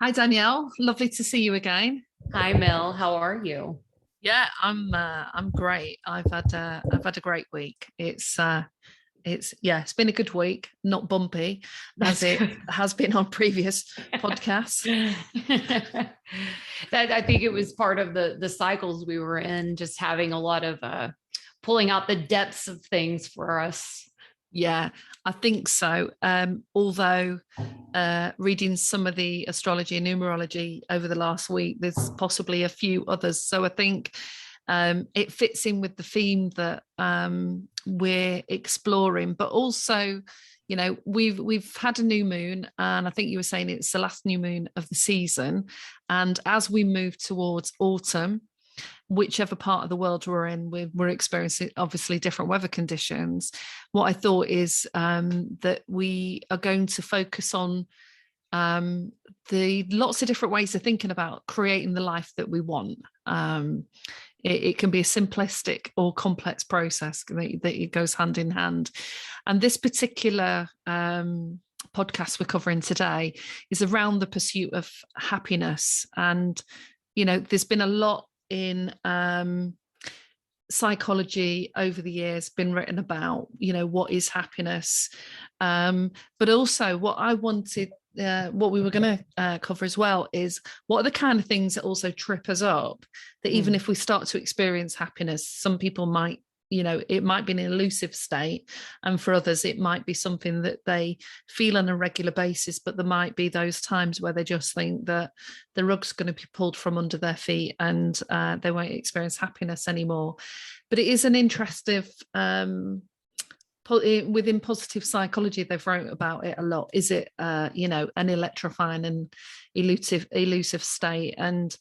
Hi Danielle, lovely to see you again. Hi, Mel. How are you? Yeah, I'm great. I've had a great week. It's been a good week, not bumpy as That's it good. has been on previous podcasts. that I think it was part of the cycles we were in, just having a lot of pulling out the depths of things for us. Yeah, I think so. Although reading some of the astrology and numerology over the last week, there's possibly a few others. So I think it fits in with the theme that we're exploring, but also, we've had a new moon, and I think you were saying it's the last new moon of the season. And as we move towards autumn, whichever part of the world we're in, we're experiencing obviously different weather conditions. What I thought is that we are going to focus on the lots of different ways of thinking about creating the life that we want. It can be a simplistic or complex process that it goes hand in hand. And this particular podcast we're covering today is around the pursuit of happiness. And, there's been a lot in psychology over the years been written about, what is happiness. But also what I wanted, what we were going to cover as well is what are the kind of things that also trip us up, that even Mm. if we start to experience happiness, some people might, it might be an elusive state. And for others, it might be something that they feel on a regular basis, but there might be those times where they just think that the rug's going to be pulled from under their feet and they won't experience happiness anymore. But it is an interesting within positive psychology, they've wrote about it a lot. Is it an electrifying and elusive state? And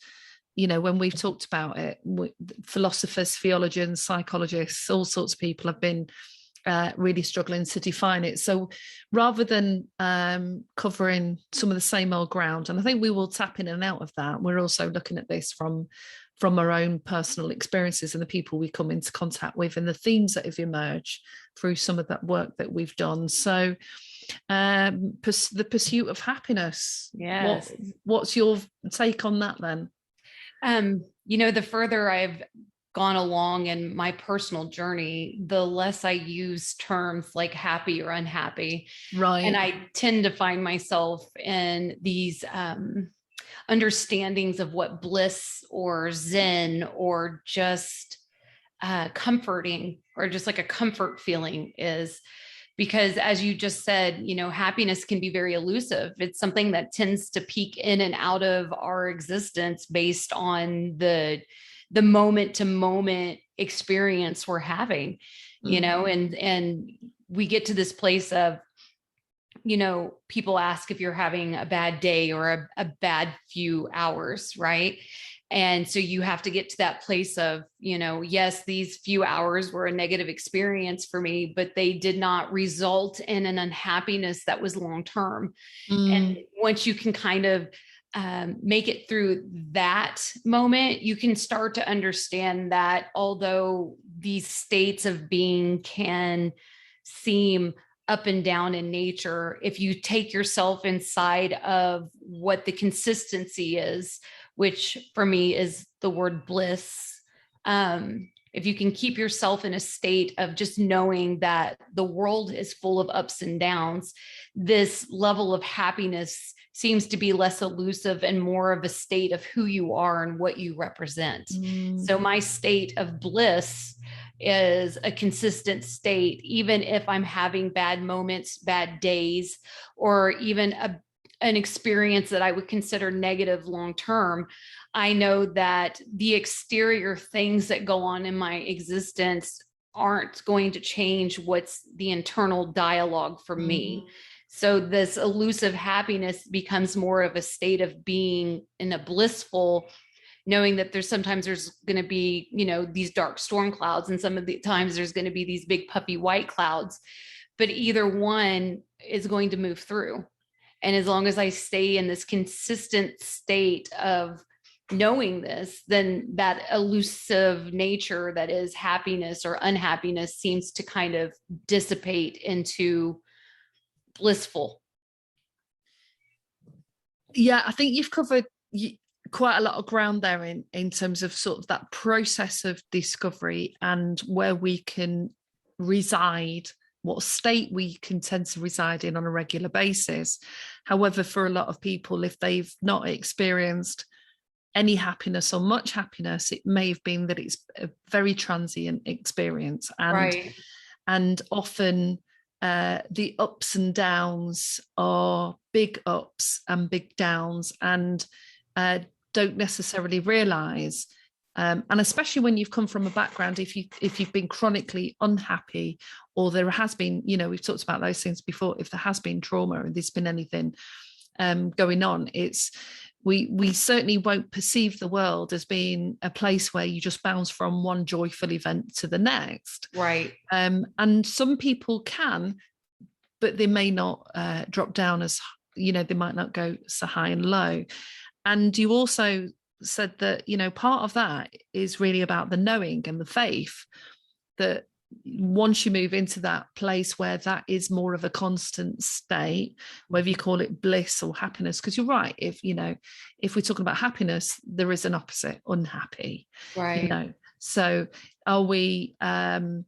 when we've talked about it, philosophers, theologians, psychologists, all sorts of people have been really struggling to define it. So rather than covering some of the same old ground, and I think we will tap in and out of that, we're also looking at this from our own personal experiences and the people we come into contact with and the themes that have emerged through some of that work that we've done. So the pursuit of happiness. Yes. What's your take on that then? The further I've gone along in my personal journey, the less I use terms like happy or unhappy. And Right. I tend to find myself in these understandings of what bliss or zen or just comforting or just like a comfort feeling is. Because as you just said, happiness can be very elusive. It's something that tends to peak in and out of our existence based on the moment to moment experience we're having, and we get to this place of, people ask if you're having a bad day or a bad few hours, right? And so you have to get to that place of, yes, these few hours were a negative experience for me, but they did not result in an unhappiness that was long term. And once you can kind of make it through that moment, you can start to understand that although these states of being can seem up and down in nature, if you take yourself inside of what the consistency is, which for me is the word bliss. If you can keep yourself in a state of just knowing that the world is full of ups and downs, this level of happiness seems to be less elusive and more of a state of who you are and what you represent. So my state of bliss is a consistent state, even if I'm having bad moments, bad days, or even an experience that I would consider negative long term. I know that the exterior things that go on in my existence aren't going to change what's the internal dialogue for me. So this elusive happiness becomes more of a state of being in a blissful, knowing that there's going to be, these dark storm clouds, and some of the times there's going to be these big puffy white clouds, but either one is going to move through. And as long as I stay in this consistent state of knowing this, then that elusive nature that is happiness or unhappiness seems to kind of dissipate into blissful. Yeah, I think you've covered quite a lot of ground there in terms of sort of that process of discovery and where we can reside, what state we can tend to reside in on a regular basis. However, for a lot of people, if they've not experienced any happiness or much happiness, it may have been that it's a very transient experience, Right. and often the ups and downs are big ups and big downs, and don't necessarily realize. And especially when you've come from a background, if you've been chronically unhappy, or there has been, we've talked about those things before. If there has been trauma and there's been anything going on, it's we certainly won't perceive the world as being a place where you just bounce from one joyful event to the next. Right. And some people can, but they may not drop down as, they might not go so high and low. And you also said that, part of that is really about the knowing and the faith that once you move into that place where that is more of a constant state, whether you call it bliss or happiness, because you're right, if we're talking about happiness, there is an opposite, unhappy. Right. So are we going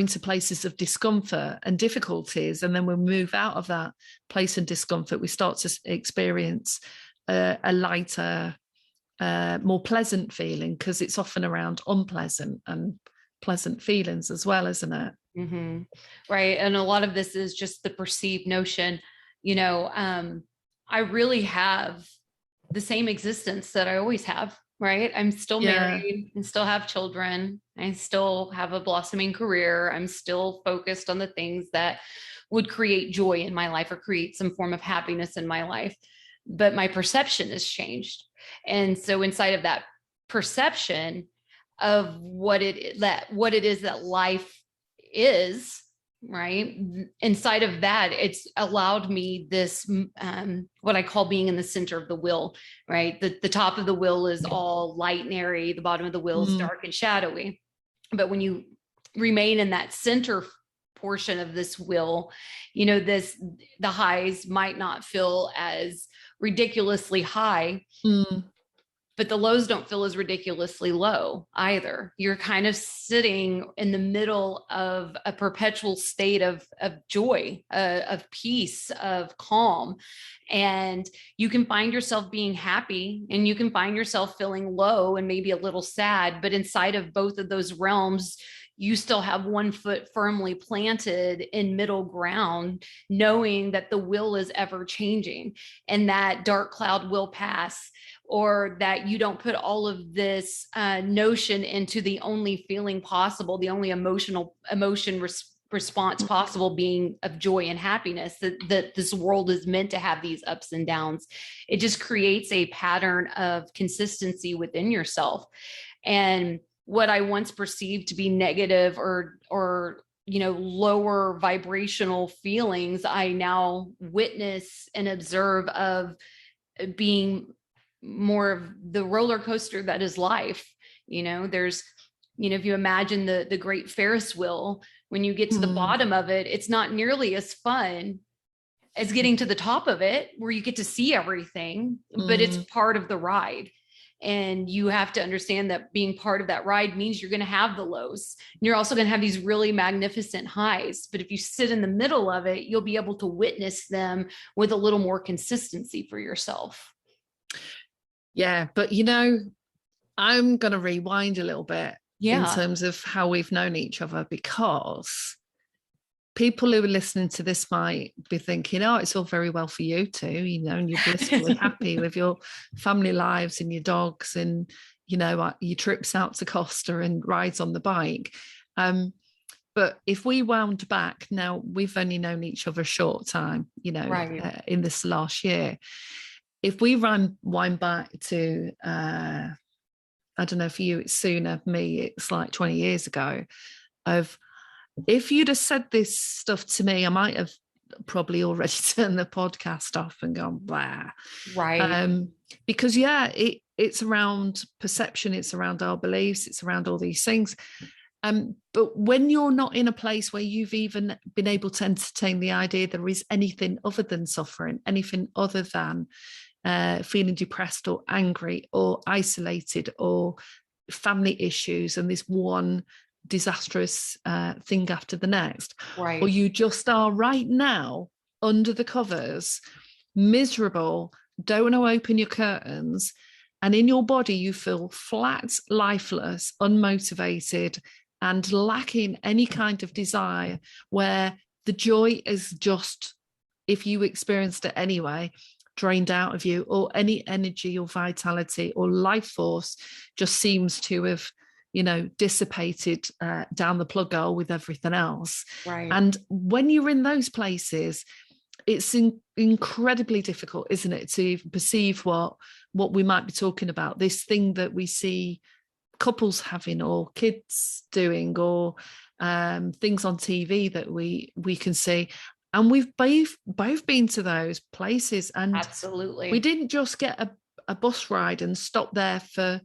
to places of discomfort and difficulties, and then we move out of that place and discomfort, we start to experience a lighter, more pleasant feeling, because it's often around unpleasant and pleasant feelings as well, isn't it? Mm-hmm. Right. And a lot of this is just the perceived notion, I really have the same existence that I always have, right? I'm still married and still have children. I still have a blossoming career. I'm still focused on the things that would create joy in my life or create some form of happiness in my life. But my perception has changed. And so inside of that perception of what it is that life is, right, inside of that, it's allowed me this what I call being in the center of the wheel, right? The top of the wheel is all light and airy, the bottom of the wheel is dark and shadowy. But when you remain in that center portion of this wheel, the highs might not feel as ridiculously high, but the lows don't feel as ridiculously low either. You're kind of sitting in the middle of a perpetual state of joy, of peace, of calm. And you can find yourself being happy, and you can find yourself feeling low and maybe a little sad, but inside of both of those realms, you still have one foot firmly planted in middle ground, knowing that the will is ever changing and that dark cloud will pass, or that you don't put all of this notion into the only feeling possible, the only emotion response possible being of joy and happiness, that this world is meant to have these ups and downs. It just creates a pattern of consistency within yourself. And what I once perceived to be negative or lower vibrational feelings, I now witness and observe of being more of the roller coaster that is life. There's, if you imagine the great Ferris wheel, when you get to the bottom of it, it's not nearly as fun as getting to the top of it, where you get to see everything, but it's part of the ride. And you have to understand that being part of that ride means you're going to have the lows. And you're also going to have these really magnificent highs. But if you sit in the middle of it, you'll be able to witness them with a little more consistency for yourself. Yeah. But, I'm going to rewind a little bit in terms of how we've known each other, because people who are listening to this might be thinking, oh, it's all very well for you too, and you're blissfully happy with your family lives and your dogs and, your trips out to Costa and rides on the bike. But if we wound back, now we've only known each other a short time, in this last year. If we wind back to, I don't know, for you, it's sooner, me, it's like 20 years ago, if you'd have said this stuff to me, I might have probably already turned the podcast off and gone, blah. Right. Because, it's around perception, it's around our beliefs, it's around all these things. But when you're not in a place where you've even been able to entertain the idea there is anything other than suffering, anything other than feeling depressed or angry or isolated or family issues and this one disastrous thing after the next, Right. or you just are right now under the covers, miserable, don't want to open your curtains, and in your body you feel flat, lifeless, unmotivated, and lacking any kind of desire, where the joy is just, if you experienced it anyway, drained out of you, or any energy or vitality or life force just seems to have, dissipated down the plug hole with everything else. Right. And when you're in those places, it's incredibly difficult, isn't it, to perceive what we might be talking about, this thing that we see couples having or kids doing, or things on TV that we can see. And we've both been to those places, and absolutely, we didn't just get a bus ride and stop there for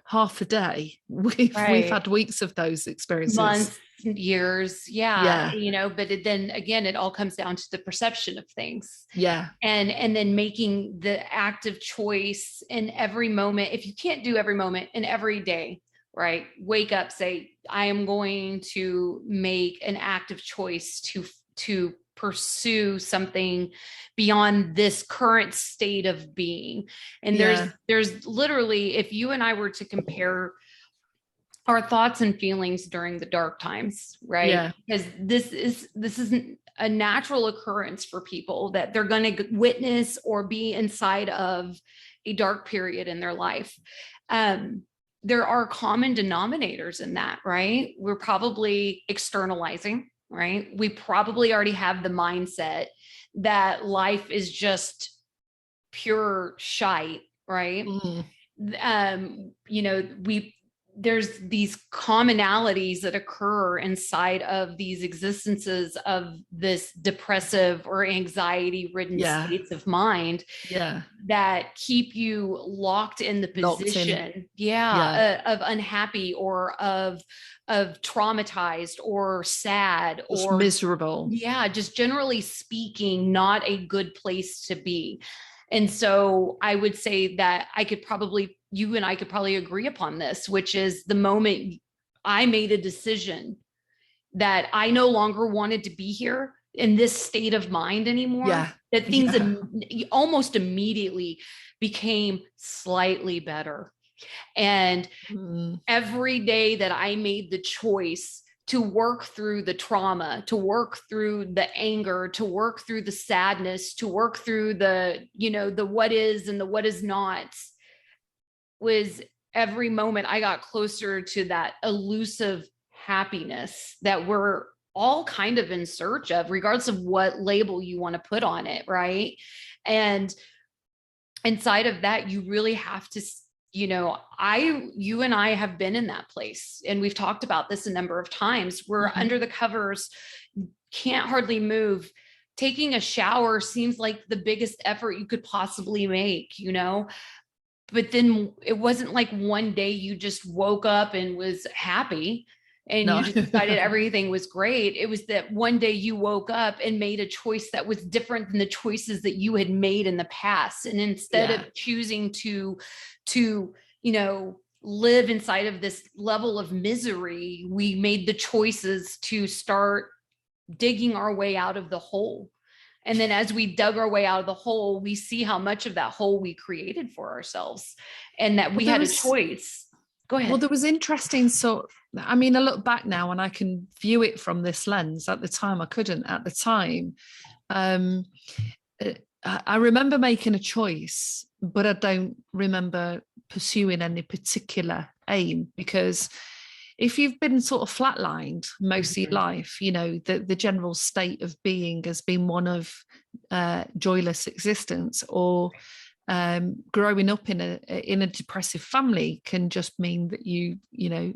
half a day. We've had weeks of those experiences, months, years. Yeah. But then again, it all comes down to the perception of things. Yeah. And then making the active choice in every moment. If you can't do every moment in every day, right? Wake up, say, I am going to make an active choice to pursue something beyond this current state of being. And there's literally, if you and I were to compare our thoughts and feelings during the dark times, right? Yeah. Because this isn't a natural occurrence for people, that they're going to witness or be inside of a dark period in their life. There are common denominators in that, right? We're probably externalizing, right? We probably already have the mindset that life is just pure shite, right? There's these commonalities that occur inside of these existences of this depressive or anxiety ridden states of mind that keep you locked in the position of unhappy, or of traumatized, or sad, just or miserable. Just generally speaking, not a good place to be. And so I would say that you and I could probably agree upon this, which is the moment I made a decision that I no longer wanted to be here in this state of mind anymore, that things almost immediately became slightly better. And every day that I made the choice to work through the trauma, to work through the anger, to work through the sadness, to work through the what is and the what is not, was every moment I got closer to that elusive happiness that we're all kind of in search of, regardless of what label you want to put on it, right? And inside of that, you really have to, you and I have been in that place, and we've talked about this a number of times. We're under the covers, can't hardly move. Taking a shower seems like the biggest effort you could possibly make, but then it wasn't like one day you just woke up and was happy and you just decided everything was great. It was that one day you woke up and made a choice that was different than the choices that you had made in the past. And instead of choosing to live inside of this level of misery, we made the choices to start digging our way out of the hole. And then as we dug our way out of the hole, we see how much of that hole we created for ourselves, and that we had a choice. Go ahead. Well, there was interesting I look back now and I can view it from this lens. At the time, I couldn't. At the time, I remember making a choice, but I don't remember pursuing any particular aim, because if you've been sort of flatlined most of your life, the general state of being has been one of joyless existence, or growing up in a depressive family can just mean that you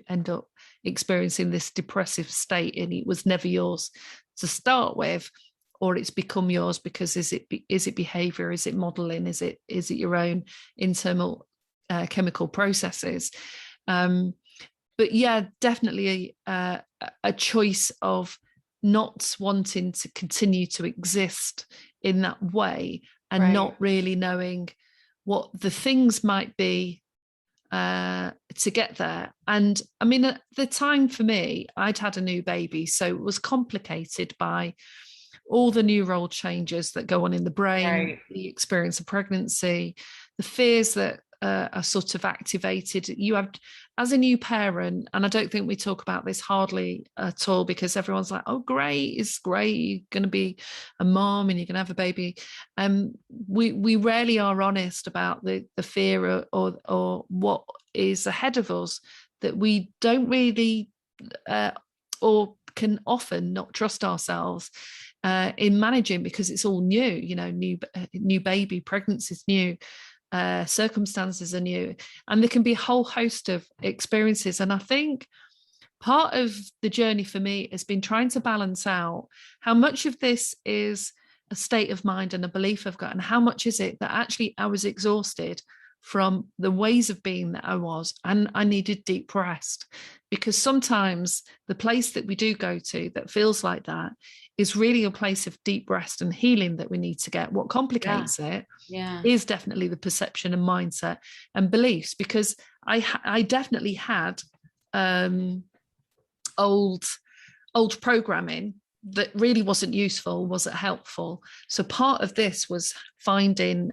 end up experiencing this depressive state, and it was never yours to start with, or it's become yours because is it behavior, is it modeling, is it your own internal chemical processes. but yeah, definitely a choice of not wanting to continue to exist in that way, and Right. not really knowing what the things might be to get there. And I mean, at the time for me, I'd had a new baby, so it was complicated by all the neural changes that go on in the brain, Right. the experience of pregnancy, the fears that are sort of activated. You have, as a new parent, and I don't think we talk about this hardly at all, because everyone's like, oh, great, it's great, you're going to be a mom and you're going to have a baby. We rarely are honest about the fear or what is ahead of us, that we don't really or can often not trust ourselves in managing, because it's all new, new baby, pregnancy's new, circumstances are new, and there can be a whole host of experiences. And I think part of the journey for me has been trying to balance out how much of this is a state of mind and a belief I've got, and how much is it that actually I was exhausted from the ways of being that I was, and I needed deep rest. Because sometimes the place that we do go to that feels like that is really a place of deep rest and healing that we need to get. What complicates it is definitely the perception and mindset and beliefs, because I definitely had old programming that really wasn't useful, wasn't helpful. So part of this was finding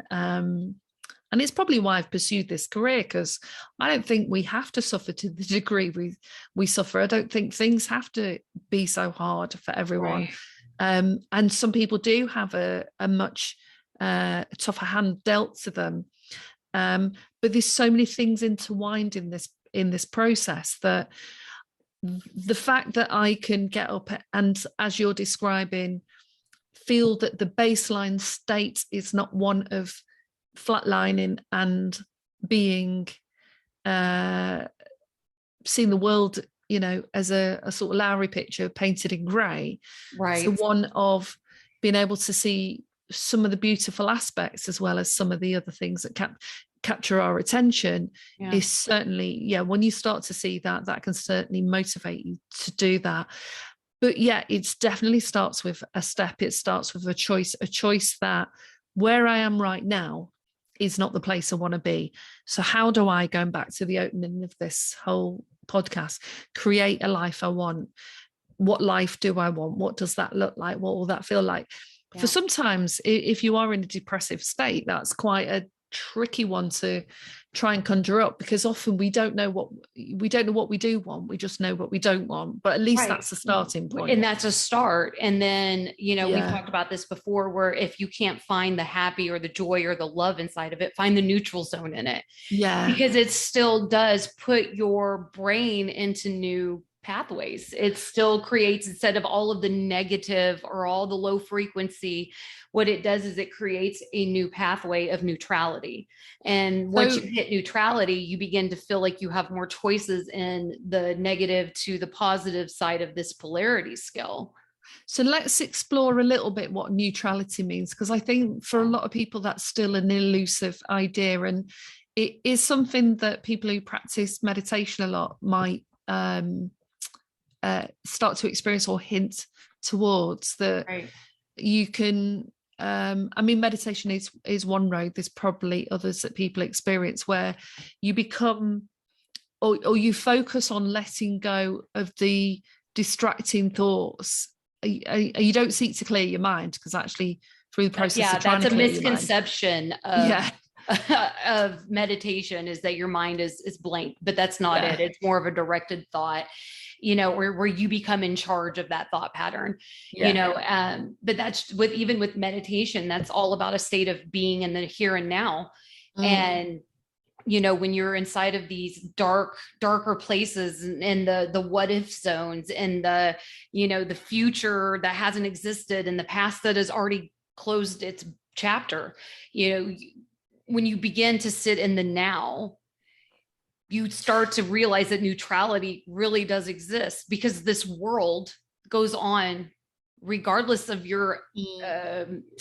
and it's probably why I've pursued this career, because I don't think we have to suffer to the degree we suffer. I don't think things have to be so hard for everyone. Right. And some people do have a much tougher hand dealt to them. But there's so many things intertwined in this process, that the fact that I can get up and, as you're describing, feel that the baseline state is not one of flatlining and being seeing the world, as a sort of Lowry picture painted in grey. Right. So one of being able to see some of the beautiful aspects, as well as some of the other things that capture our attention, is certainly, when you start to see that can certainly motivate you to do that. But it definitely starts with a step. It starts with a choice that where I am right now is not the place I want to be. So how do I, going back to the opening of this whole podcast, create a life I want? What life do I want? What does that look like? What will that feel like? For sometimes, if you are in a depressive state, that's quite a tricky one to try and conjure up, because often we don't know what we do want. We just know what we don't want. But at least that's the starting point. And that's a start. And then, we've talked about this before, where if you can't find the happy or the joy or the love inside of it, find the neutral zone in it. Yeah. Because it still does put your brain into new pathways. It still creates, instead of all of the negative or all the low frequency, what it does is it creates a new pathway of neutrality. And once you hit neutrality, you begin to feel like you have more choices in the negative to the positive side of this polarity scale. So let's explore a little bit what neutrality means, because I think for a lot of people that's still an elusive idea, and it is something that people who practice meditation a lot might start to experience or hint towards. That you can meditation is one road. There's probably others that people experience, where you become or you focus on letting go of the distracting thoughts. You don't seek to clear your mind, because actually through the process of trying to clear your mind, that's a misconception of meditation, is that your mind is blank, but that's not it. It's more of a directed thought, where you become in charge of that thought pattern, but that's even with meditation, that's all about a state of being in the here and now. And when you're inside of these darker places, and the what if zones, and the future that hasn't existed, and the past that has already closed its chapter, when you begin to sit in the now, you start to realize that neutrality really does exist, because this world goes on regardless of your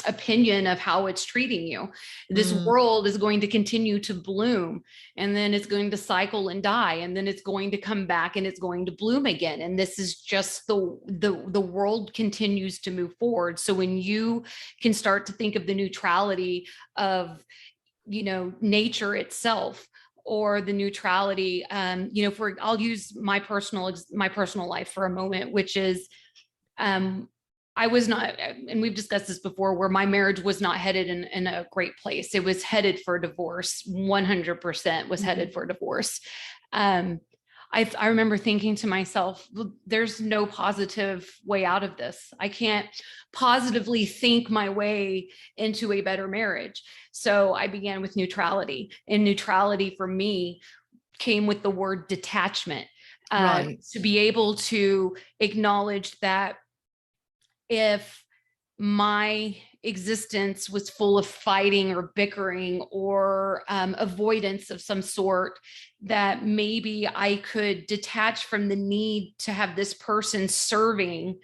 opinion of how it's treating you. This Mm. world is going to continue to bloom, and then it's going to cycle and die, and then it's going to come back and it's going to bloom again. And this is just the world continues to move forward. So when you can start to think of the neutrality of, you know, nature itself, or the neutrality, you know, for, I'll use my personal life for a moment, which is, I was not, and we've discussed this before, where my marriage was not headed in a great place. It was headed for divorce. 100% was headed for divorce. I remember thinking to myself, there's no positive way out of this. I can't positively think my way into a better marriage. So I began with neutrality, and neutrality for me came with the word detachment. Right. To be able to acknowledge that if my existence was full of fighting or bickering or avoidance of some sort, that maybe I could detach from the need to have this person serving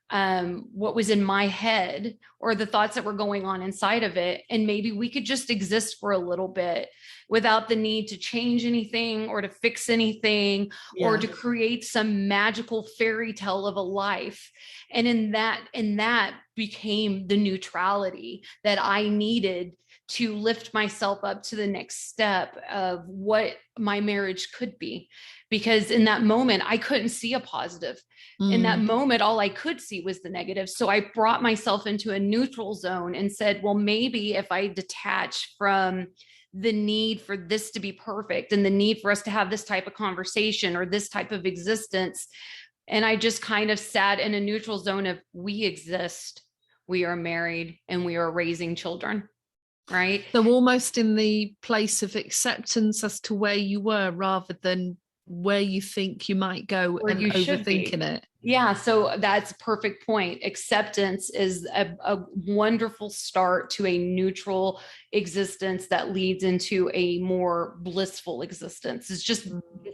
what was in my head or the thoughts that were going on inside of it. And maybe we could just exist for a little bit without the need to change anything or to fix anything, or to create some magical fairy tale of a life. And in that became the neutrality that I needed to lift myself up to the next step of what my marriage could be. Because in that moment, I couldn't see a positive. In that moment, all I could see was the negative. So I brought myself into a neutral zone and said, well, maybe if I detach from the need for this to be perfect and the need for us to have this type of conversation or this type of existence, and I just kind of sat in a neutral zone of, we exist, we are married, and we are raising children. Right. So almost in the place of acceptance as to where you were, rather than where you think you might go and overthinking it. Yeah. So that's a perfect point. Acceptance is a wonderful start to a neutral existence that leads into a more blissful existence. It's just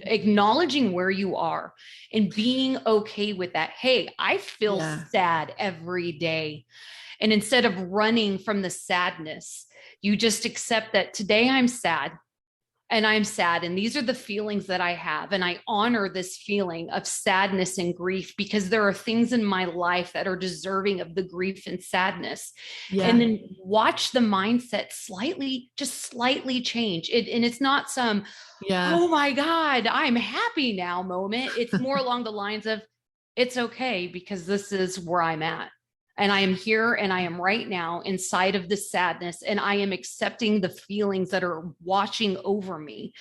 acknowledging where you are and being okay with that. Hey, I feel sad every day. And instead of running from the sadness, you just accept that today I'm sad. And I'm sad. And these are the feelings that I have. And I honor this feeling of sadness and grief, because there are things in my life that are deserving of the grief and sadness. And then watch the mindset just slightly change it. And it's not some, oh my God, I'm happy now moment. It's more along the lines of, it's okay, because this is where I'm at. And I am here and I am right now inside of this sadness, and I am accepting the feelings that are washing over me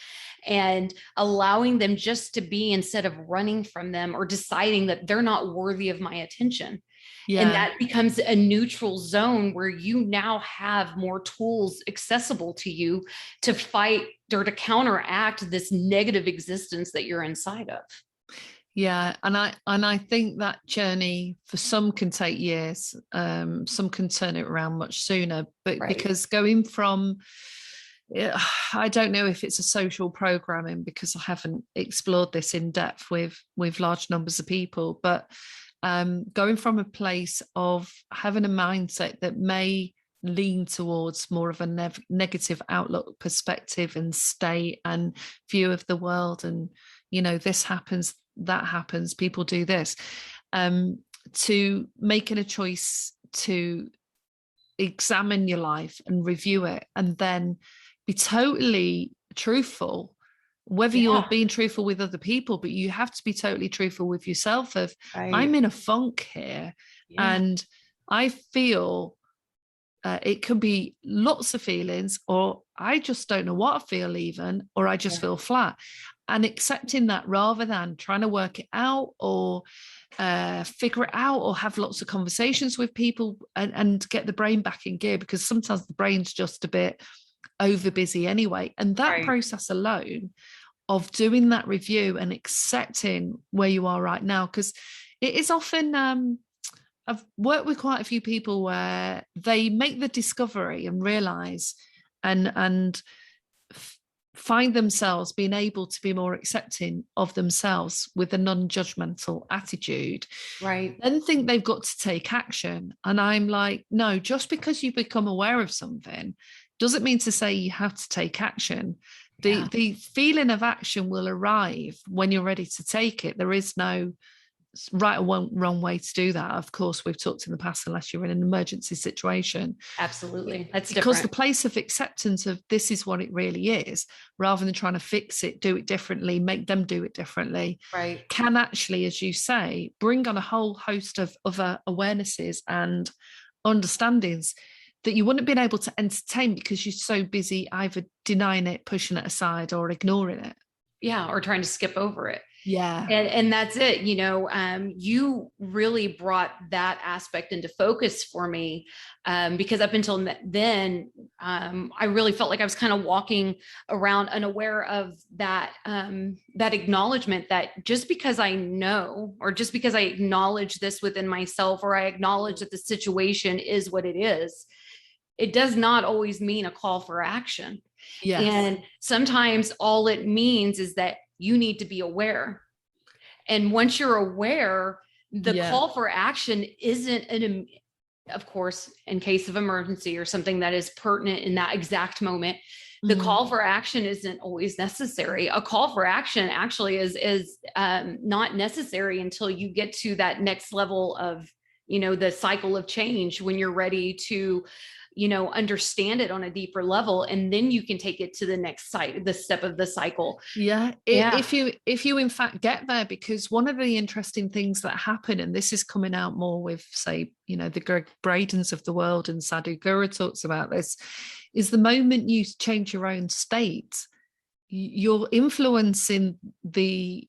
and allowing them just to be, instead of running from them or deciding that they're not worthy of my attention. And that becomes a neutral zone where you now have more tools accessible to you to fight or to counteract this negative existence that you're inside of. Yeah, and I think that journey for some can take years. Some can turn it around much sooner, but because going from, I don't know if it's a social programming, because I haven't explored this in depth with large numbers of people, but going from a place of having a mindset that may lean towards more of a negative outlook, perspective and state and view of the world, and you know, this happens, that happens, people do this, to making a choice to examine your life and review it, and then be totally truthful, whether you're being truthful with other people, but you have to be totally truthful with yourself of, I'm in a funk here and I feel it could be lots of feelings, or I just don't know what I feel even, or I just feel flat. And accepting that, rather than trying to work it out or figure it out or have lots of conversations with people and get the brain back in gear, because sometimes the brain's just a bit over busy anyway. And that process alone of doing that review and accepting where you are right now, because it is often, I've worked with quite a few people where they make the discovery and realize and find themselves being able to be more accepting of themselves with a non-judgmental attitude, Right. then think they've got to take action. And I'm like, no, just because you become aware of something doesn't mean to say you have to take action. Yeah. The feeling of action will arrive when you're ready to take it. There is no right or wrong way to do that. Of course, we've talked in the past, unless you're in an emergency situation. Absolutely. That's Because the different. place of acceptance of this is what it really is, rather than trying to fix it, do it differently, make them do it differently, Right. can actually, as you say, bring on a whole host of other awarenesses and understandings that you wouldn't have been able to entertain because you're so busy either denying it, pushing it aside, or ignoring it. Yeah. Or trying to skip over it. Yeah. And that's it. You really brought that aspect into focus for me, because up until then, I really felt like I was kind of walking around unaware of that, that acknowledgement that just because I know, or just because I acknowledge this within myself, or I acknowledge that the situation is what it is, it does not always mean a call for action. Yes. And sometimes all it means is that you need to be aware. And once you're aware, the call for action isn't of course, in case of emergency or something that is pertinent in that exact moment, the call for action isn't always necessary. A call for action actually is not necessary until you get to that next level of, the cycle of change, when you're ready to, understand it on a deeper level, and then you can take it to the next the step of the cycle. Yeah, Yeah. if you in fact get there, because one of the interesting things that happen, and this is coming out more with, say, the Greg Bradens of the world, and Sadhu Guru talks about this, is the moment you change your own state, you're influencing the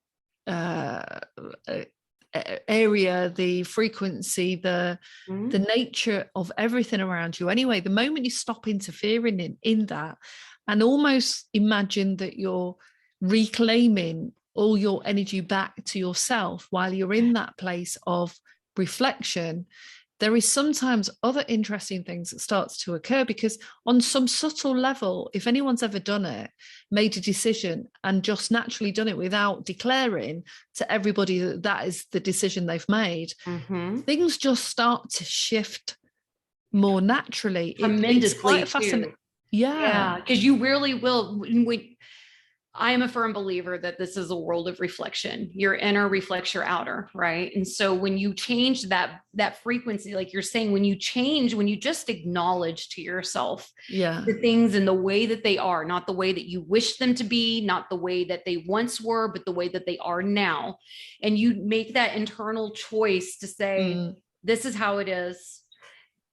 area, the frequency, the nature of everything around you. Anyway, the moment you stop interfering in that, and almost imagine that you're reclaiming all your energy back to yourself while you're in that place of reflection, there is sometimes other interesting things that starts to occur, because on some subtle level, if anyone's ever done it, made a decision and just naturally done it without declaring to everybody that that is the decision they've made, things just start to shift more naturally. Tremendously, it's quite fascinating. Yeah, because you really will. I am a firm believer that this is a world of reflection. Your inner reflects your outer, right? And so when you change that frequency, like you're saying, when you just acknowledge to yourself the things in the way that they are, not the way that you wish them to be, not the way that they once were, but the way that they are now. And you make that internal choice to say, this is how it is.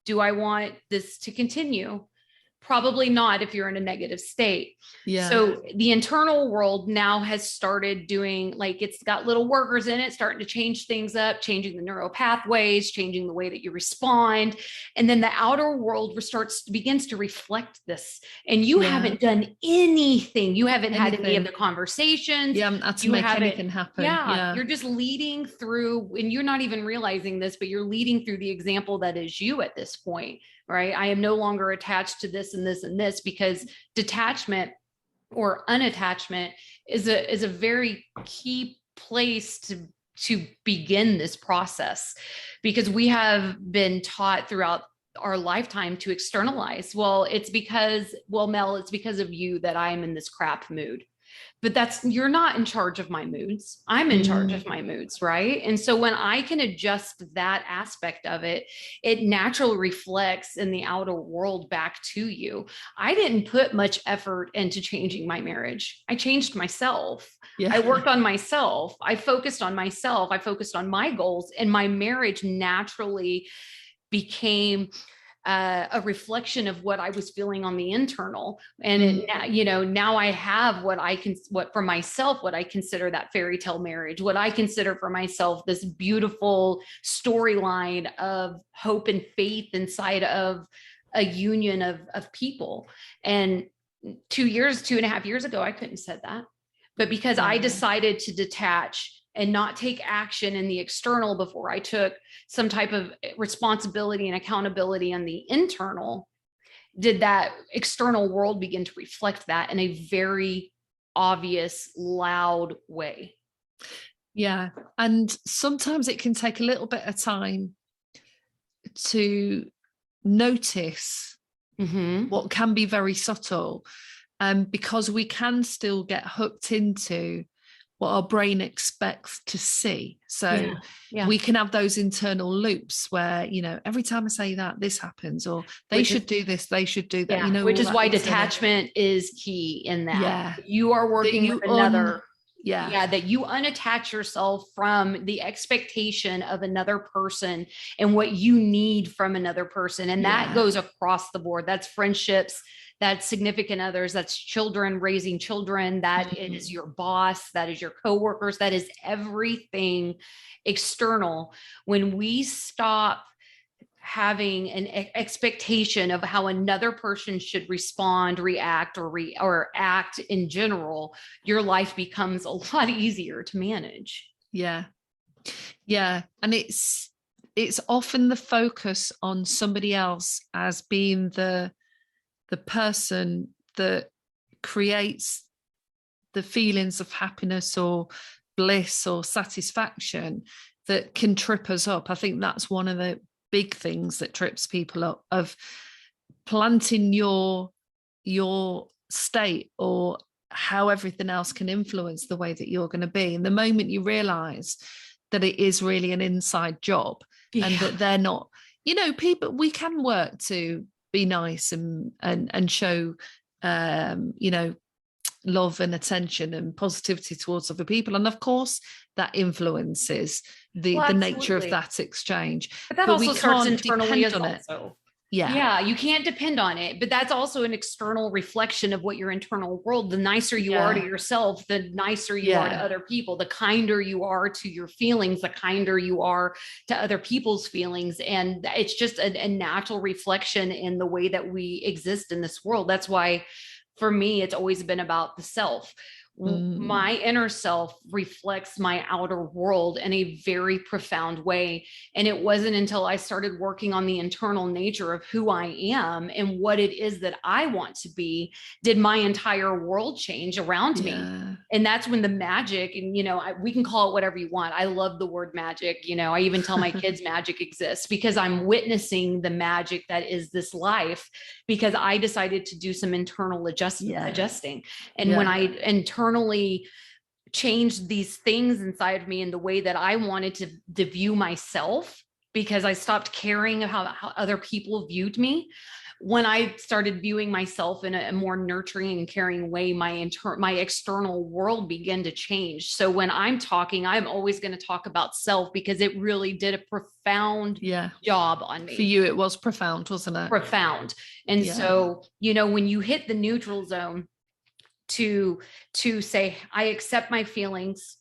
Do I want this to continue? Probably not if you're in a negative state. Yeah. So the internal world now has started doing, like, it's got little workers in it, starting to change things up, changing the neural pathways, changing the way that you respond. And then the outer world begins to reflect this. And you haven't done anything. You haven't had any of the conversations. You haven't had to make anything happen. Yeah. You're just leading through, and you're not even realizing this, but you're leading through the example that is you at this point. Right. I am no longer attached to this and this and this, because detachment or unattachment is a very key place to begin this process, because we have been taught throughout our lifetime to externalize. Well, Mel, it's because of you that I'm in this crap mood. But you're not in charge of my moods. I'm in charge of my moods, right? And so when I can adjust that aspect of it, it naturally reflects in the outer world back to you. I didn't put much effort into changing my marriage. I changed myself. Yeah. I worked on myself. I focused on myself. I focused on my goals, and my marriage naturally became a reflection of what I was feeling on the internal. And now I have what I consider that fairy tale marriage, what I consider for myself this beautiful storyline of hope and faith inside of a union of people. And 2.5 years ago, I couldn't have said that, but because I decided to detach and not take action in the external before I took some type of responsibility and accountability on the internal, did that external world begin to reflect that in a very obvious, loud way. Yeah. And sometimes it can take a little bit of time to notice what can be very subtle, because we can still get hooked into what our brain expects to see. So we can have those internal loops where, you know, every time I say that, this happens, or they should do this, they should do that, you know, which is why detachment is key in that. Yeah. You are working with another. That you unattach yourself from the expectation of another person and what you need from another person. And that goes across the board. That's friendships, that's significant others, that's children, raising children, that is your boss, that is your coworkers, that is everything external. When we stop having an expectation of how another person should respond, react, or act in general, your life becomes a lot easier to manage. Yeah. And it's often the focus on somebody else as being the person that creates the feelings of happiness or bliss or satisfaction that can trip us up. I think that's one of the big things that trips people up, of planting your state or how everything else can influence the way that you're going to be. And the moment you realize that it is really an inside job, and that they're not, you know, people, we can work to be nice and show you know, love and attention and positivity towards other people, and of course that influences the nature of that exchange, but that also starts internally as also. Yeah, you can't depend on it, but that's also an external reflection of what your internal world. The nicer you are to yourself, the nicer you are to other people, the kinder you are to your feelings, the kinder you are to other people's feelings. And it's just a natural reflection in the way that we exist in this world. That's why for me, it's always been about the self. My inner self reflects my outer world in a very profound way. And it wasn't until I started working on the internal nature of who I am and what it is that I want to be, did my entire world change around me. And that's when the magic, and, you know, we can call it whatever you want. I love the word magic. You know, I even tell my kids magic exists, because I'm witnessing the magic that is this life, because I decided to do some internal adjusting. And when I internally changed these things inside of me in the way that I wanted to view myself, because I stopped caring how other people viewed me. When I started viewing myself in a more nurturing and caring way, my external world began to change. So when I'm talking, I'm always going to talk about self, because it really did a profound job on me. For you, it was profound, wasn't it? Profound. And so, you know, when you hit the neutral zone, to say, I accept my feelings.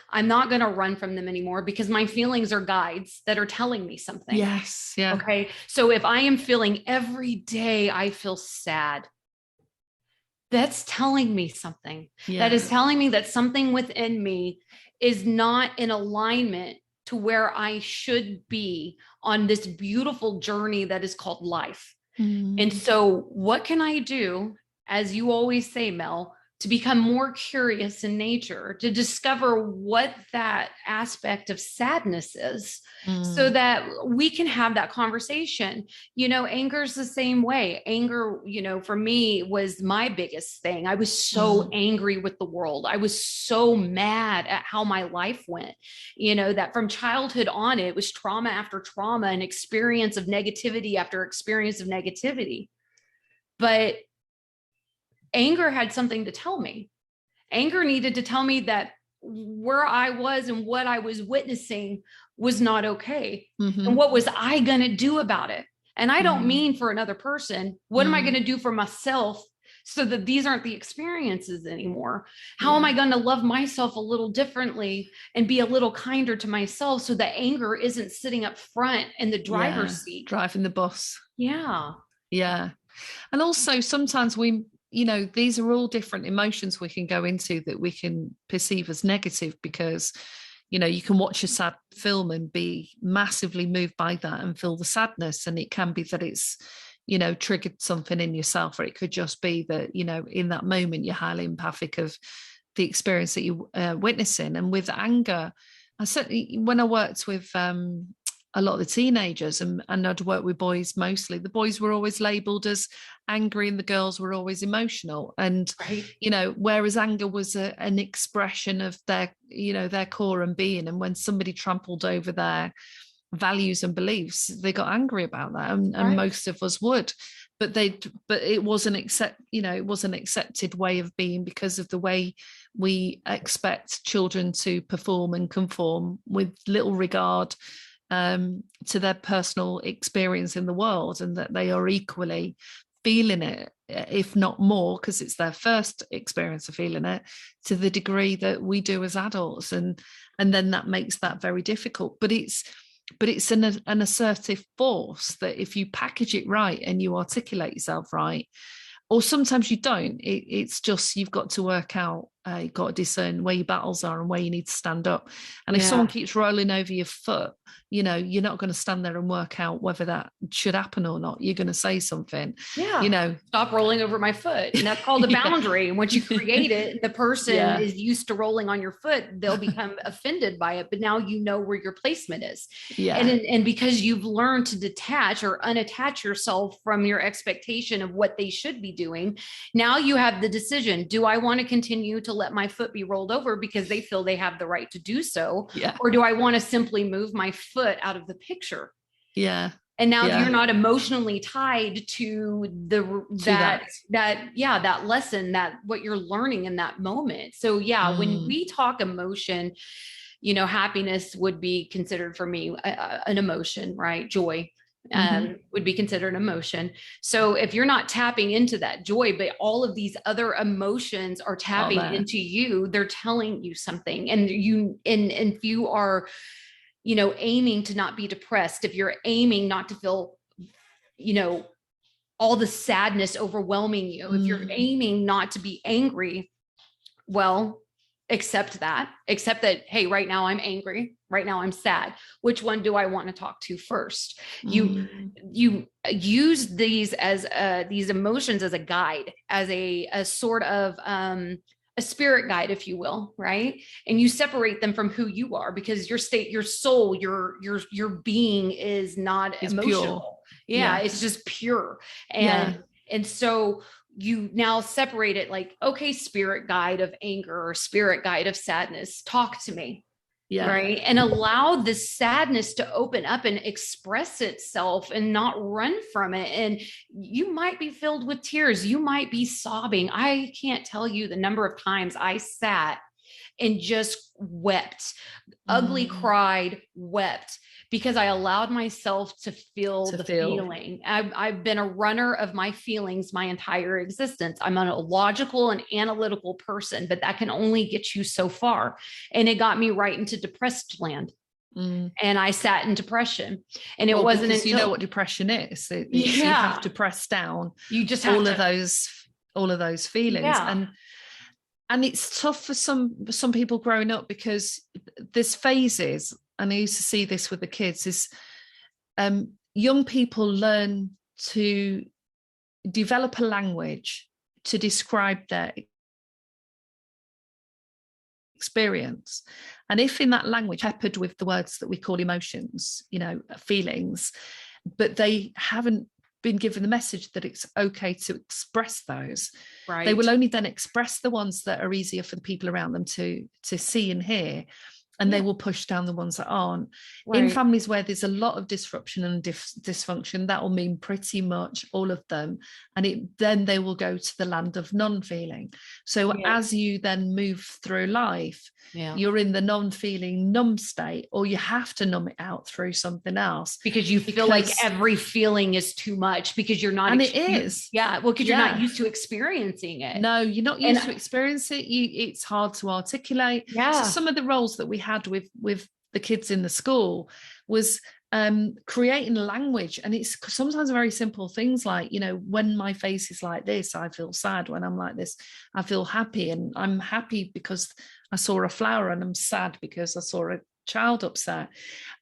I'm not going to run from them anymore, because my feelings are guides that are telling me something. Yes. Yeah. Okay. So if I am feeling every day, I feel sad, that's telling me something. That is telling me that something within me is not in alignment to where I should be on this beautiful journey that is called life. And so what can I do, as you always say, Mel, to become more curious in nature, to discover what that aspect of sadness is, so that we can have that conversation. You know, anger is the same way. Anger, you know, for me was my biggest thing. I was so angry with the world. I was so mad at how my life went, you know, that from childhood on, it was trauma after trauma and experience of negativity after experience of negativity. But anger had something to tell me. Anger needed to tell me that where I was and what I was witnessing was not okay. And what was I going to do about it? And I don't mean for another person. What am I going to do for myself so that these aren't the experiences anymore? How am I going to love myself a little differently and be a little kinder to myself, so that anger isn't sitting up front in the driver's seat, driving the bus? Yeah. And also sometimes we, you know, these are all different emotions we can go into that we can perceive as negative, because, you know, you can watch a sad film and be massively moved by that and feel the sadness. And it can be that it's, triggered something in yourself, or it could just be that, in that moment, you're highly empathic of the experience that you're witnessing. And with anger, I certainly, when I worked with a lot of the teenagers, and I'd work with boys mostly, the boys were always labeled as angry and the girls were always emotional. And, right. Whereas anger was an expression of their core and being. And when somebody trampled over their values and beliefs, they got angry about that, and most of us would. But it wasn't it was an accepted way of being, because of the way we expect children to perform and conform, with little regard to their personal experience in the world, and that they are equally feeling it, if not more, because it's their first experience of feeling it, to the degree that we do as adults. And then that makes that very difficult. But it's an assertive force that, if you package it right and you articulate yourself right, or sometimes you don't, it's just, you've got to work out, you've got to discern where your battles are and where you need to stand up. And if someone keeps rolling over your foot, you're not going to stand there and work out whether that should happen or not. You're going to say something. Stop rolling over my foot. And that's called a boundary. And once you create it, the person is used to rolling on your foot, they'll become offended by it. But now you know where your placement is. And because you've learned to detach or unattach yourself from your expectation of what they should be doing, now you have the decision: do I want to continue to let my foot be rolled over because they feel they have the right to do so? Or do I want to simply move my foot out of the picture? And now you're not emotionally tied to that lesson, that what you're learning in that moment. So when we talk emotion, happiness would be considered for me an emotion, right? Joy would be considered an emotion. So if you're not tapping into that joy, but all of these other emotions are tapping into you, they're telling you something. And if you are, aiming to not be depressed, if you're aiming not to feel, all the sadness overwhelming you, if you're aiming not to be angry, well, accept that, hey, right now I'm angry. Right now I'm sad. Which one do I want to talk to first? You use these as these emotions as a guide, as a sort of a spirit guide, if you will, right? And you separate them from who you are, because your state, your soul, your being is not emotional. It's just pure. And so you now separate it, like, okay, spirit guide of anger or spirit guide of sadness, talk to me. Right. And allow this sadness to open up and express itself and not run from it. And you might be filled with tears. You might be sobbing. I can't tell you the number of times I sat and just wept, ugly cried, wept, because I allowed myself to feel the feeling. I've been a runner of my feelings my entire existence. I'm a logical and analytical person, but that can only get you so far. And it got me right into depressed land. And I sat in depression. And it wasn't until, you know what depression is. You have to press down. You just have all of those feelings. And it's tough for some people growing up, because there's phases, and I used to see this with the kids, is young people learn to develop a language to describe their experience. And if in that language peppered with the words that we call emotions, feelings, but they haven't been given the message that it's okay to express those, they will only then express the ones that are easier for the people around them to see and hear. And they will push down the ones that aren't. In families where there's a lot of disruption and dysfunction, that will mean pretty much all of them. And then they will go to the land of non-feeling. So as you then move through life, you're in the non-feeling numb state, or you have to numb it out through something else. Because you feel like every feeling is too much, because you're not. And it is. Because you're not used to experiencing it. No, you're not used to experience it. It's hard to articulate. So some of the roles that we had with the kids in the school was creating language. And it's sometimes very simple things like, when my face is like this, I feel sad. When I'm like this, I feel happy. And I'm happy because I saw a flower, and I'm sad because I saw child upset.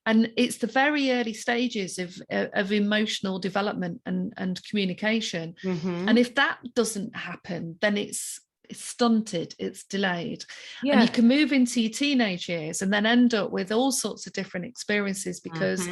And it's the very early stages of emotional development and communication. Mm-hmm. And if that doesn't happen, then it's stunted, it's delayed. Yeah. And you can move into your teenage years and then end up with all sorts of different experiences because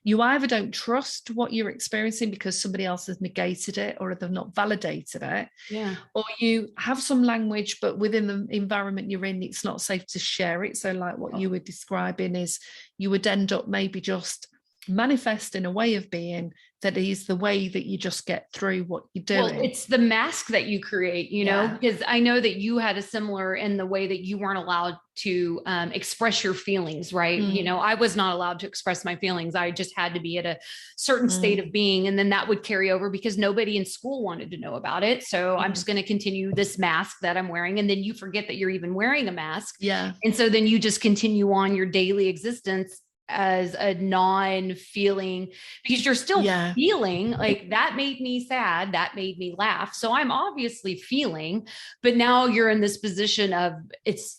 you either don't trust what you're experiencing because somebody else has negated it or they've not validated it. Yeah. Or you have some language, but within the environment you're in, it's not safe to share it. So like what you were describing is you would end up maybe just manifesting a way of being that is the way that you just get through what you're doing. Well, it's the mask that you create, you know, because I know that you had a similar in the way that you weren't allowed to express your feelings, right? You know, I was not allowed to express my feelings. I just had to be at a certain state of being. And then that would carry over because nobody in school wanted to know about it. So I'm just going to continue this mask that I'm wearing. And then you forget that you're even wearing a mask. Yeah. And so then you just continue on your daily existence as a non-feeling, because you're still feeling like that made me sad, that made me laugh. So I'm obviously feeling, but now you're in this position of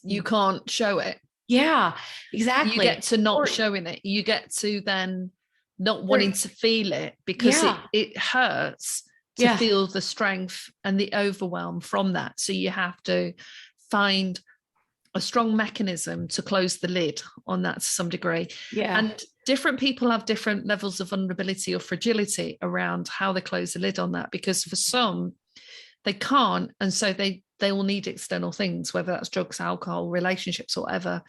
you can't show it. Yeah, exactly. You get to not showing it. You get to then not wanting to feel it because it hurts to feel the strength and the overwhelm from that. So you have to find a strong mechanism to close the lid on that to some degree. Yeah. And different people have different levels of vulnerability or fragility around how they close the lid on that, because for some, they can't. And so they will need external things, whether that's drugs, alcohol, relationships, or whatever,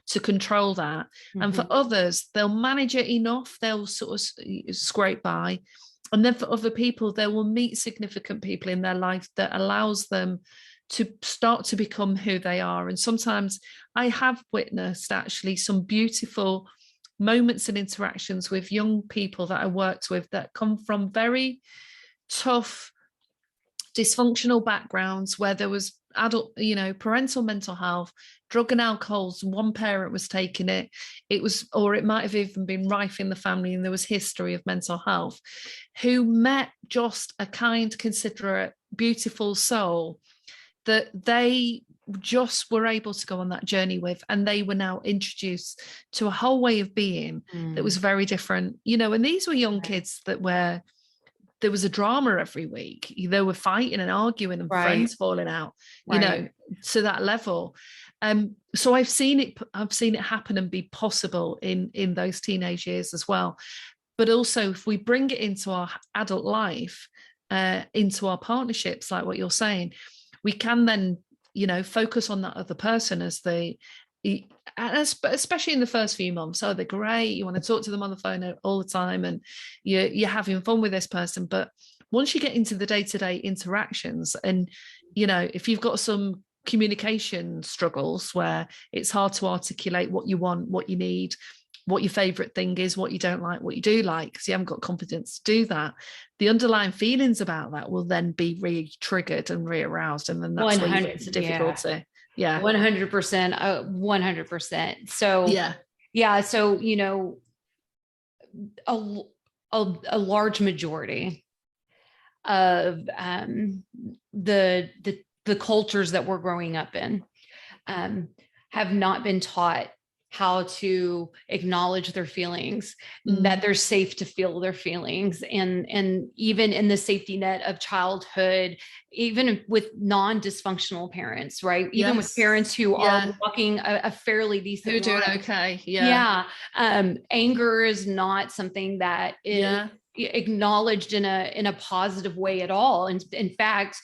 to control that. And for others, they'll manage it enough. They'll sort of scrape by. And then for other people, they will meet significant people in their life that allows them to start to become who they are. And sometimes I have witnessed actually some beautiful moments and interactions with young people that I worked with that come from very tough, dysfunctional backgrounds where there was adult, parental mental health, drug and alcohol. One parent was taking it. It was, or it might have even been rife in the family, and there was history of mental health, who met just a kind, considerate, beautiful soul that they just were able to go on that journey with. And they were now introduced to a whole way of being that was very different, and these were young kids that there was a drama every week. They were fighting and arguing and friends falling out, to that level. So I've seen it happen and be possible in those teenage years as well. But also if we bring it into our adult life, into our partnerships, like what you're saying, we can then, focus on that other person as especially in the first few months. Oh, they're great. You want to talk to them on the phone all the time and you're having fun with this person. But once you get into the day-to-day interactions and, if you've got some communication struggles where it's hard to articulate what you want, what you need, what your favorite thing is, what you don't like, what you do like, because you haven't got confidence to do that, the underlying feelings about that will then be re-triggered and re-aroused. And then that's where it's difficulty. Yeah. 100%. 100%. So, So, a large majority of the cultures that we're growing up in have not been taught how to acknowledge their feelings, that they're safe to feel their feelings. And even in the safety net of childhood, even with non-dysfunctional parents, right? Even with parents who are walking a fairly decent who doing life. Okay. Anger is not something that is acknowledged in a positive way at all. And in fact,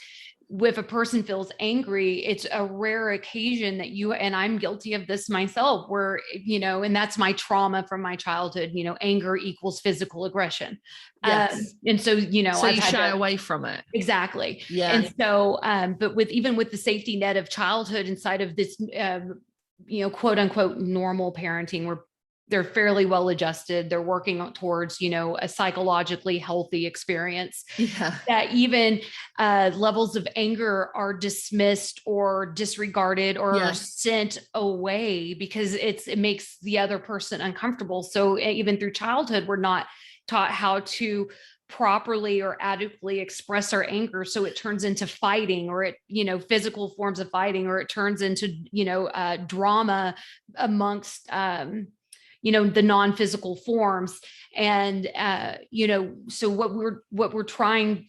if a person feels angry, it's a rare occasion that and I'm guilty of this myself, where, and that's my trauma from my childhood, anger equals physical aggression. Yes. And so, so you shy away from it. Exactly. Yeah. And so, but even with the safety net of childhood inside of this, quote unquote, normal parenting, where they're fairly well adjusted, they're working towards, a psychologically healthy experience, that even levels of anger are dismissed or disregarded or sent away because it makes the other person uncomfortable. So even through childhood, we're not taught how to properly or adequately express our anger. So it turns into fighting, or it, physical forms of fighting, or it turns into, drama amongst, the non-physical forms. And, so what we're trying,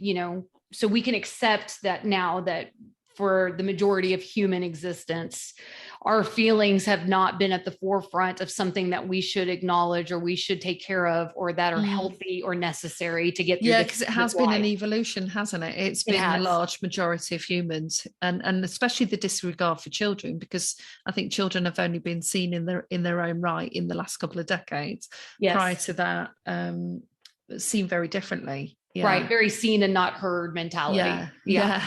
so we can accept that now, that for the majority of human existence, our feelings have not been at the forefront of something that we should acknowledge, or we should take care of, or that are healthy or necessary to get through. Yeah, because it has been an evolution, hasn't it? It's been the large majority of humans, and especially the disregard for children, because I think children have only been seen in their own right in the last couple of decades. Yes. Prior to that, seen very differently. Yeah. Right. Very seen and not heard mentality. Yeah.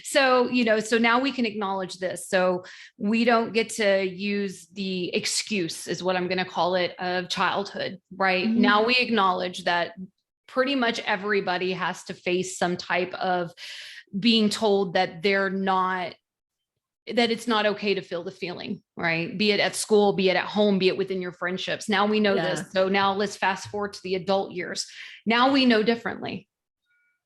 So, so now we can acknowledge this. So we don't get to use the excuse, is what I'm going to call it, of childhood, right? Mm-hmm. Now we acknowledge that pretty much everybody has to face some type of being told that that it's not okay to feel the feeling, right? Be it at school, be it at home, be it within your friendships. Now we know this. So now let's fast forward to the adult years. Now we know differently.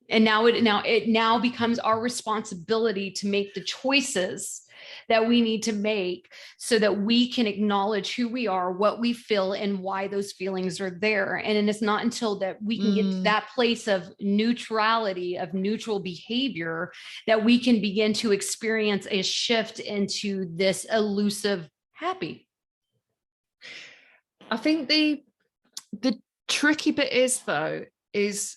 And now it becomes our responsibility to make the choices that we need to make, so that we can acknowledge who we are, what we feel, and why those feelings are there. And it's not until that we can get to that place of neutrality, of neutral behavior, that we can begin to experience a shift into this elusive happy. I think the tricky bit is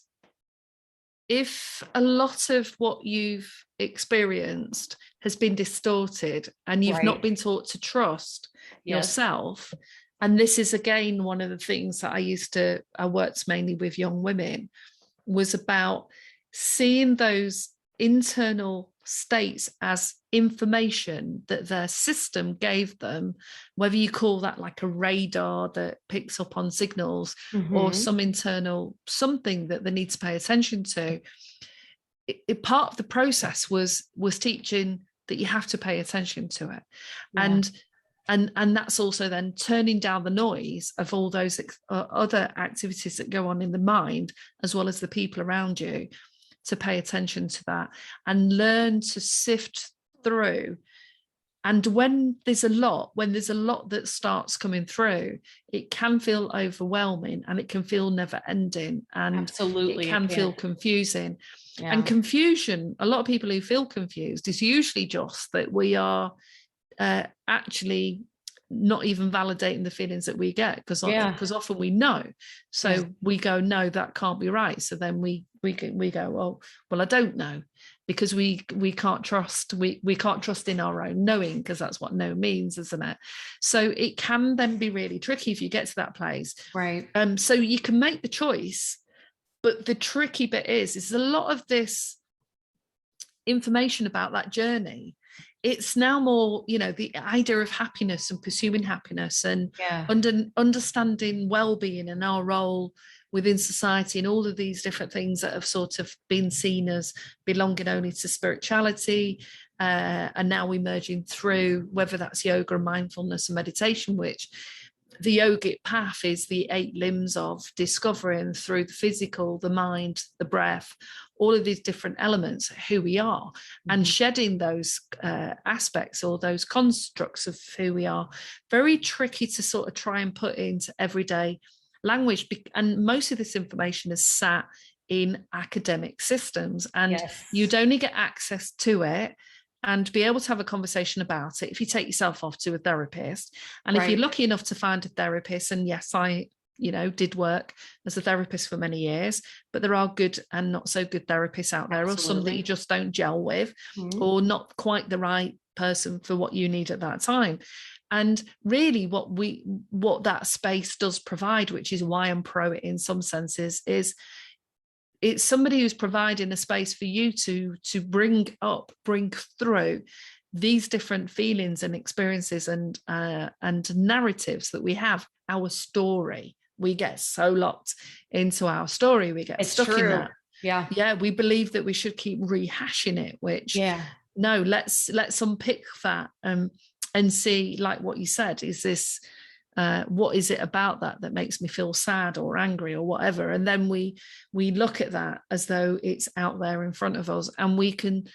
if a lot of what you've experienced has been distorted, and you've not been taught to trust yourself. And this is, again, one of the things that I worked mainly with young women, was about seeing those internal states as information that their system gave them, whether you call that like a radar that picks up on signals, or some internal something that they need to pay attention to. Part of the process was teaching that you have to pay attention to it. And that's also then turning down the noise of all those other activities that go on in the mind, as well as the people around you, to pay attention to that and learn to sift through. And when there's a lot that starts coming through, it can feel overwhelming, and it can feel never ending, and absolutely it can feel confusing. And confusion, a lot of people who feel confused, is usually just that we are actually not even validating the feelings that we get, because often we know. So we go, no, that can't be right. So then we go, well, I don't know, because we can't trust, we can't trust in our own knowing, because that's what no means, isn't it? So it can then be really tricky if you get to that place. Right. So you can make the choice, but the tricky bit is a lot of this information about that journey. It's now more, the idea of happiness and pursuing happiness, and understanding well-being and our role within society, and all of these different things that have sort of been seen as belonging only to spirituality, and now emerging through, whether that's yoga and mindfulness and meditation, which the yogic path is the 8 limbs of discovering through the physical, the mind, the breath, all of these different elements, who we are, and shedding those aspects or those constructs of who we are. Very tricky to sort of try and put into everyday language. And most of this information is sat in academic systems, and you'd only get access to it and be able to have a conversation about it if you take yourself off to a therapist. And if you're lucky enough to find a therapist, and yes, I did work as a therapist for many years, but there are good and not so good therapists out there, or some that you just don't gel with, or not quite the right person for what you need at that time. And really what that space does provide, which is why I'm pro it in some senses, is it's somebody who's providing a space for you to bring through these different feelings and experiences and narratives that we have. Our story, we get so locked into our story, we get stuck in that. We believe that we should keep rehashing it, which no, let's unpick that and see, like what you said, is this what is it about that makes me feel sad or angry or whatever? And then we look at that as though it's out there in front of us, and we can,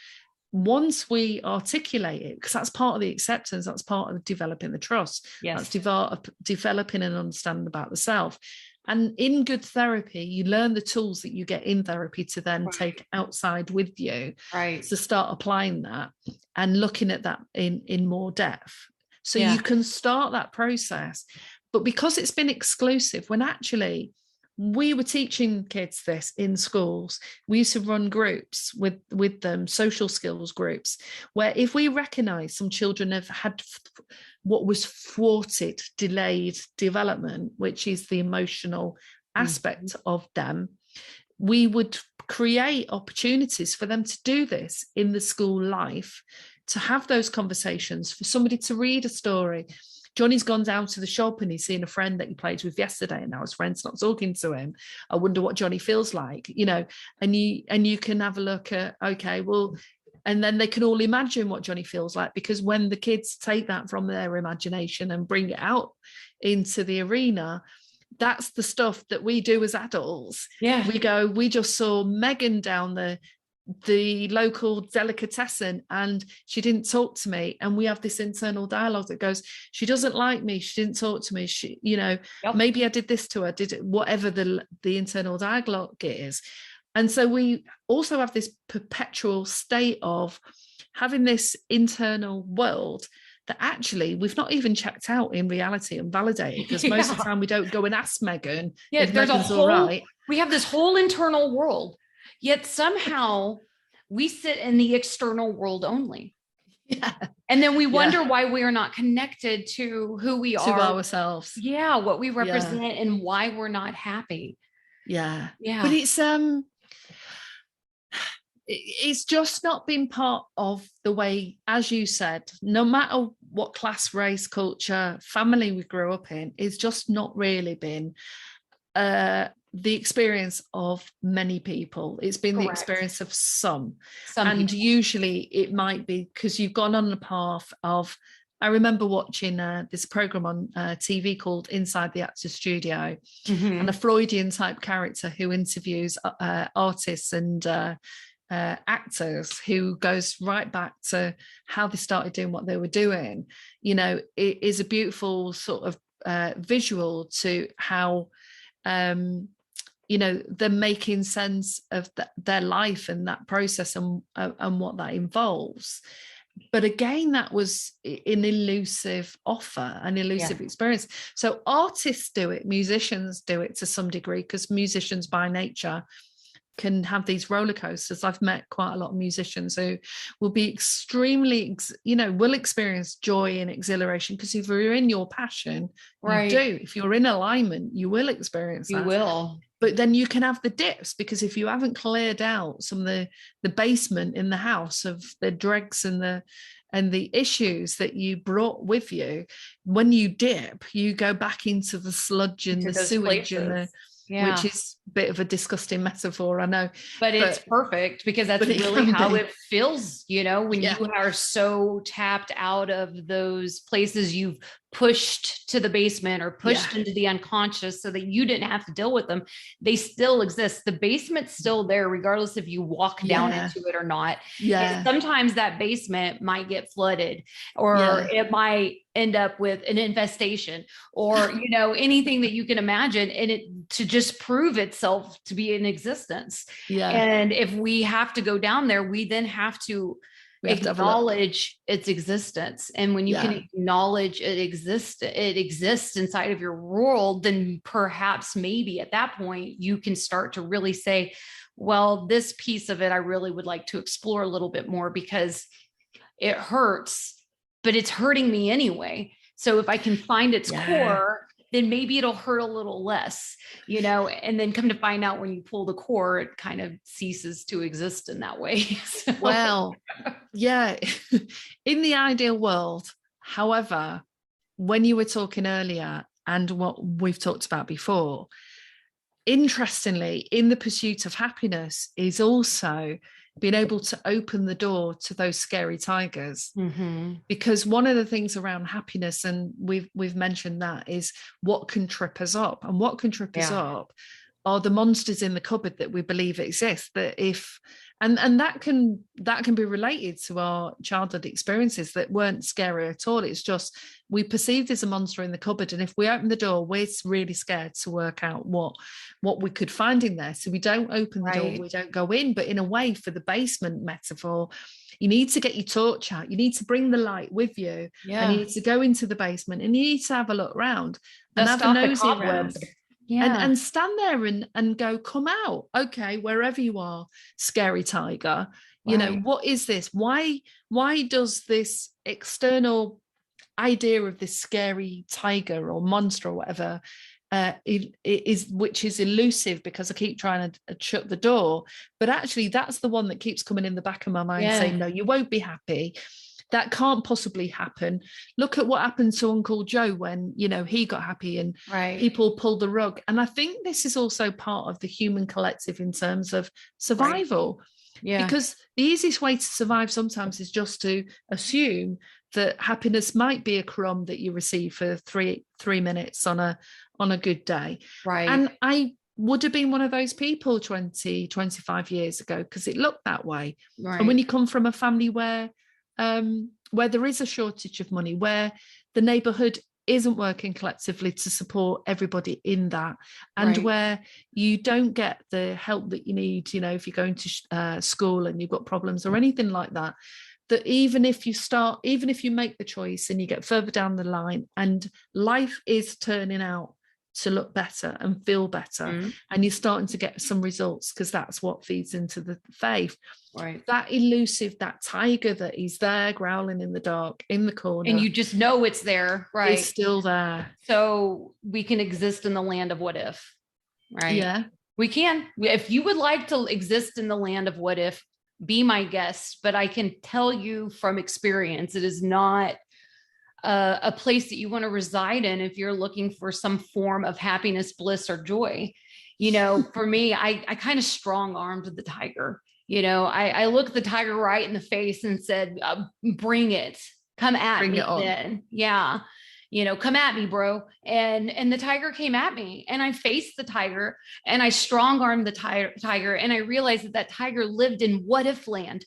once we articulate it, because that's part of the acceptance, that's part of developing the trust, Yes. that's developing an understanding about the self. And in good therapy, you learn the tools that you get in therapy to then take outside with you, to start applying that and looking at that in more depth. So you can start that process. But because it's been exclusive, when actually we were teaching kids this in schools, we used to run groups with them, social skills groups, where if we recognize some children have had what was thwarted, delayed development, which is the emotional aspect of them, we would create opportunities for them to do this in the school life, to have those conversations, for somebody to read a story. Johnny's gone down to the shop and he's seen a friend that he played with yesterday, and now his friend's not talking to him. I wonder what Johnny feels like, and you can have a look at, okay, well, and then they can all imagine what Johnny feels like, because when the kids take that from their imagination and bring it out into the arena, that's the stuff that we do as adults. Yeah. We just saw Megan down the local delicatessen and she didn't talk to me, and we have this internal dialogue that goes, she doesn't like me, she didn't talk to me, she, maybe I did this to her, did it, whatever the internal dialogue is. And so we also have this perpetual state of having this internal world that actually we've not even checked out in reality and validated, because most of the time we don't go and ask Megan if Megan's all right. We have this whole internal world, yet somehow we sit in the external world only. Yeah. And then we wonder why we are not connected to who we are. To ourselves. Yeah. What we represent and why we're not happy. Yeah. Yeah. But it's just not been part of the way, as you said, no matter what class, race, culture, family we grew up in, it's just not really been the experience of many people. It's been the experience of some and people. Usually it might be because you've gone on the path of, I remember watching this program on TV called Inside the Actors Studio, and a Freudian type character who interviews artists and actors, who goes right back to how they started doing what they were doing. It is a beautiful sort of visual to how they're making sense of their life and that process and what that involves. But again, that was an elusive offer, an elusive experience. So artists do it, musicians do it to some degree, because musicians by nature can have these roller coasters. I've met quite a lot of musicians who will be extremely, will experience joy and exhilaration, because if you're in your passion, you do. If you're in alignment, you will experience that. You will. But then you can have the dips, because if you haven't cleared out some of the basement in the house of the dregs and the issues that you brought with you, when you dip, you go back into the sludge and the sewage and which is a bit of a disgusting metaphor, I know. But it's perfect, because that's really how it feels, when you are so tapped out of those places you've pushed to the basement or pushed into the unconscious so that you didn't have to deal with them. They still exist. The basement's still there, regardless if you walk down into it or not. Yeah. And sometimes that basement might get flooded, or it might end up with an infestation, or, anything that you can imagine, and it to just prove itself to be in existence. Yeah. And if we have to go down there, we then have to acknowledge its existence. And when you can acknowledge it exists inside of your world, then perhaps maybe at that point you can start to really say, well, this piece of it, I really would like to explore a little bit more, because it hurts, but it's hurting me anyway. So if I can find its core, then maybe it'll hurt a little less, and then come to find out when you pull the core, it kind of ceases to exist in that way. So. Well, yeah, in the ideal world. However, when you were talking earlier and what we've talked about before, interestingly, in the pursuit of happiness is also being able to open the door to those scary tigers. Mm-hmm. Because one of the things around happiness, and we've mentioned that, is what can trip us up. And what can trip us up are the monsters in the cupboard that we believe exist. That if and that can be related to our childhood experiences that weren't scary at all. It's just we perceived as a monster in the cupboard, and if we open the door, we're really scared to work out what we could find in there. So we don't open the door, we don't go in. But in a way, for the basement metaphor, you need to get your torch out, you need to bring the light with you, and you need to go into the basement, and you need to have a look around and have a nosy around. And stand there and go, come out, okay, wherever you are, scary tiger. You know, what is this? Why does this external idea of this scary tiger or monster or whatever which is elusive, because I keep trying to shut the door, but actually that's the one that keeps coming in the back of my mind saying, no, you won't be happy. That can't possibly happen. Look at what happened to Uncle Joe when, you know, he got happy and people pulled the rug. And I think this is also part of the human collective in terms of survival. Because the easiest way to survive sometimes is just to assume that happiness might be a crumb that you receive for three minutes on a good day. And I would have been one of those people 25 years ago, because it looked that way. And when you come from a family where there is a shortage of money, where the neighborhood isn't working collectively to support everybody in that, and where you don't get the help that you need, you know, if you're going to school and you've got problems or anything like that, that even if you make the choice and you get further down the line and life is turning out to look better and feel better, and you're starting to get some results, because that's what feeds into the faith. That elusive, that tiger that is there growling in the dark in the corner, and you just know it's there, it's still there. So we can exist in the land of what if, we can. If you would like to exist in the land of what if, be my guest. But I can tell you from experience, it is not a place that you want to reside in if you're looking for some form of happiness, bliss, or joy. You know, for me, I kind of strong-armed the tiger. You know, I looked the tiger right in the face and said, bring it, come at me then. You know, come at me, bro. And the tiger came at me, and I faced the tiger, and I strong-armed the tiger. And I realized that tiger lived in what if land.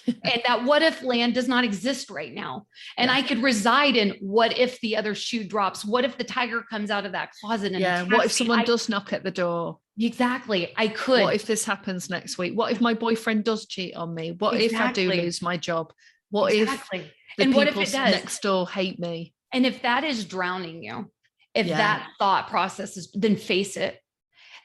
And that what if land does not exist right now. And I could reside in what if the other shoe drops? What if the tiger comes out of that closet? And what if someone does knock at the door? Exactly. I could. What if this happens next week? What if my boyfriend does cheat on me? What if I do lose my job? What if the people next door hate me? And if that is drowning you, if that thought process is, then face it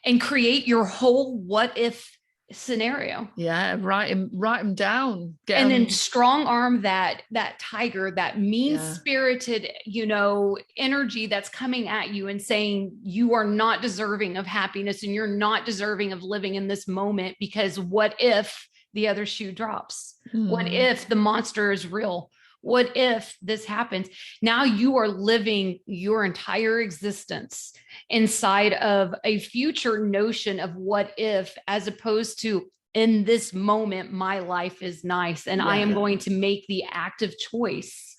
and create your whole what if scenario. Write them down. Then strong arm that tiger, that mean spirited, you know, energy that's coming at you and saying you are not deserving of happiness and you're not deserving of living in this moment, because what if the other shoe drops? What if the monster is real? What if this happens? Now you are living your entire existence inside of a future notion of what if, as opposed to in this moment, my life is nice. And I am going to make the active choice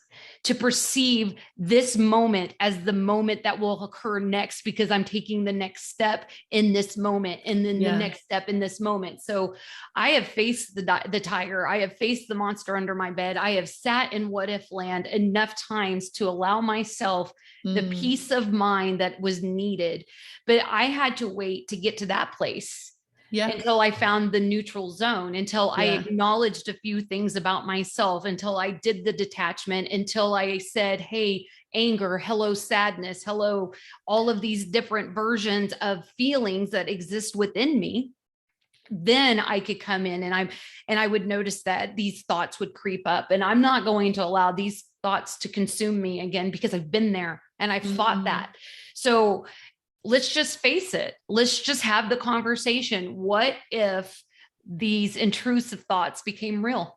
to perceive this moment as the moment that will occur next, because I'm taking the next step in this moment, and then the next step in this moment. So I have faced the tiger. I have faced the monster under my bed. I have sat in what if land enough times to allow myself the peace of mind that was needed. But I had to wait to get to that place. Until I found the neutral zone, until I acknowledged a few things about myself, until I did the detachment, until I said, hey, anger, hello, sadness, hello, all of these different versions of feelings that exist within me. Then I could come in and I would notice that these thoughts would creep up, and I'm not going to allow these thoughts to consume me again, because I've been there and I've fought that. So let's just face it. Let's just have the conversation. What if these intrusive thoughts became real?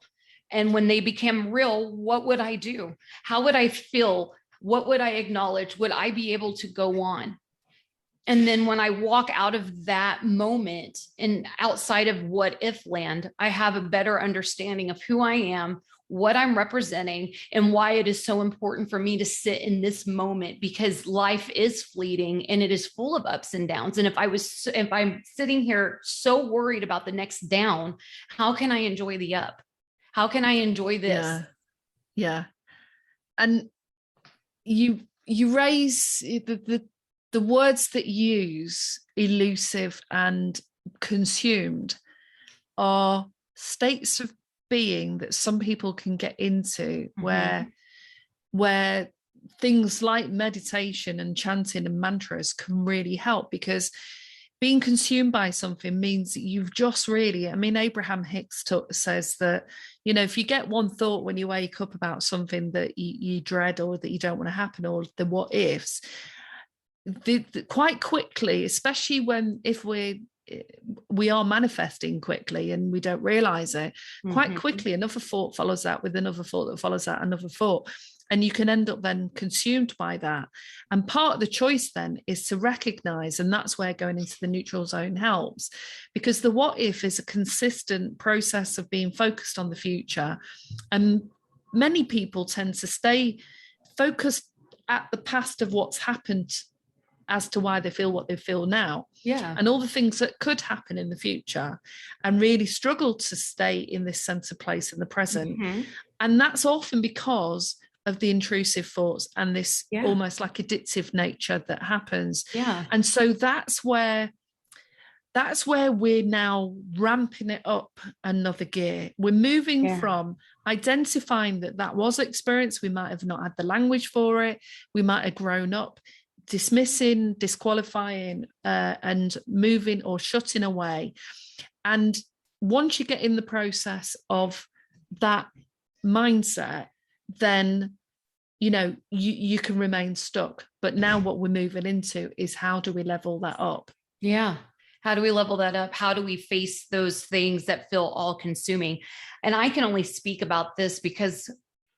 And when they became real, what would I do? How would I feel? What would I acknowledge? Would I be able to go on? And then when I walk out of that moment and outside of what if land, I have a better understanding of who I am, what I'm representing, and why it is so important for me to sit in this moment, because life is fleeting and it is full of ups and downs. And if I'm sitting here so worried about the next down, how can I enjoy the up? How can I enjoy this? Yeah. And you raise the words that you use, elusive and consumed, are states of being that some people can get into, where things like meditation and chanting and mantras can really help, because being consumed by something means that you've just really, I mean, Abraham Hicks says that, you know, if you get one thought when you wake up about something that you dread or that you don't want to happen, or the what ifs, quite quickly, especially if we are manifesting quickly and we don't realize it, quite quickly another thought follows that, with another thought that follows that, another thought, and you can end up then consumed by that. And part of the choice then is to recognize, and that's where going into the neutral zone helps, because the what if is a consistent process of being focused on the future, and many people tend to stay focused at the past of what's happened as to why they feel what they feel now. Yeah. And all the things that could happen in the future, and really struggle to stay in this sense of place in the present. And that's often because of the intrusive thoughts and this almost like addictive nature that happens. Yeah. And so that's where we're now ramping it up another gear. We're moving from identifying that was experience. We might have not had the language for it. We might have grown up dismissing, disqualifying, and moving or shutting away. And once you get in the process of that mindset, then, you know, you can remain stuck. But now what we're moving into is, how do we level that up? Yeah. How do we level that up? How do we face those things that feel all consuming? And I can only speak about this because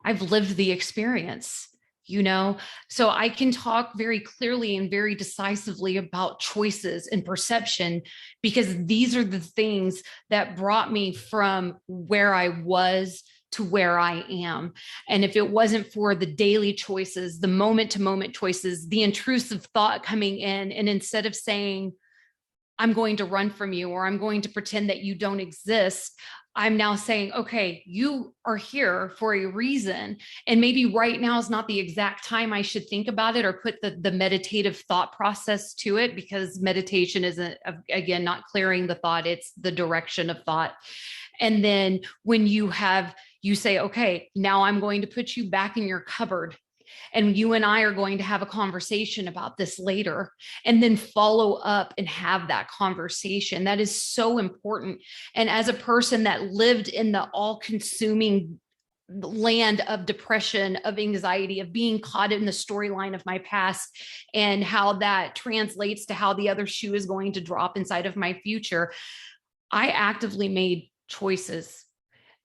I've lived the experience. You know, so I can talk very clearly and very decisively about choices and perception, because these are the things that brought me from where I was to where I am. And if it wasn't for the daily choices, the moment to moment choices, the intrusive thought coming in, and instead of saying, I'm going to run from you, or I'm going to pretend that you don't exist, I'm now saying, okay, you are here for a reason. And maybe right now is not the exact time I should think about it or put the meditative thought process to it, because meditation isn't, again, not clearing the thought, it's the direction of thought. And then when you say, okay, now I'm going to put you back in your cupboard, and you and I are going to have a conversation about this later, and then follow up and have that conversation. That is so important. And as a person that lived in the all-consuming land of depression, of anxiety, of being caught in the storyline of my past, and how that translates to how the other shoe is going to drop inside of my future, I actively made choices,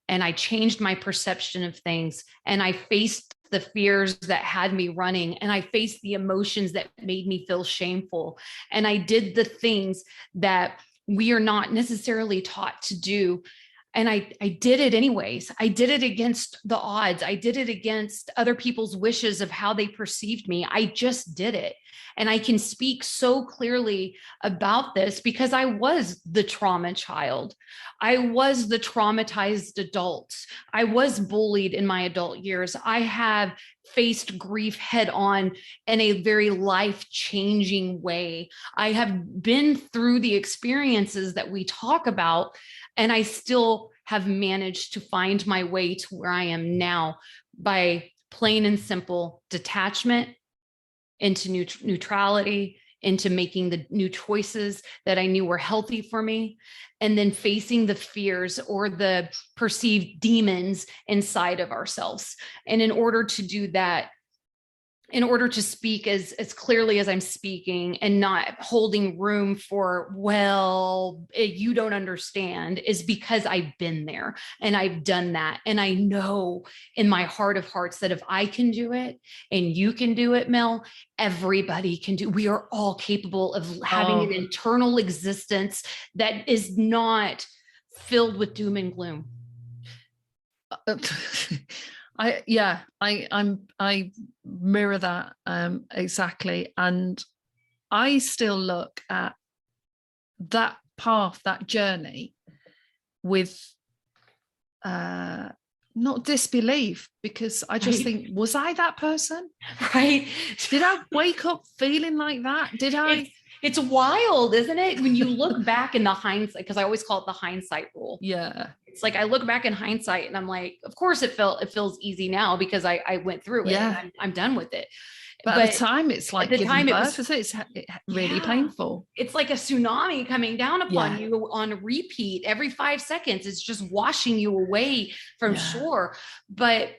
and I changed my perception of things, and I faced the fears that had me running, and I faced the emotions that made me feel shameful. And I did the things that we are not necessarily taught to do. And I did it anyways. I did it against the odds. I did it against other people's wishes of how they perceived me. I just did it. And I can speak so clearly about this because I was the trauma child. I was the traumatized adult. I was bullied in my adult years. I have faced grief head on in a very life-changing way. I have been through the experiences that we talk about, and I still have managed to find my way to where I am now by plain and simple detachment into neutrality, into making the new choices that I knew were healthy for me, and then facing the fears or the perceived demons inside of ourselves. And in order to do that, in order to speak as clearly as I'm speaking and not holding room for, well, you don't understand, is because I've been there and I've done that. And I know in my heart of hearts that if I can do it and you can do it, Mel, everybody can do. We are all capable of having an internal existence that is not filled with doom and gloom. I mirror that exactly, and I still look at that path, that journey, with not disbelief, because I just think, was I that person? Right? Did I wake up feeling like that? Did I? It's wild, isn't it? When you look back in the hindsight, because I always call it the hindsight rule. Yeah. It's like I look back in hindsight and I'm like, of course it feels easy now because I went through it. Yeah. And I'm done with it. But at the time, it's like giving birth. It's really painful. It's like a tsunami coming down upon you on repeat every 5 seconds. It's just washing you away from shore. But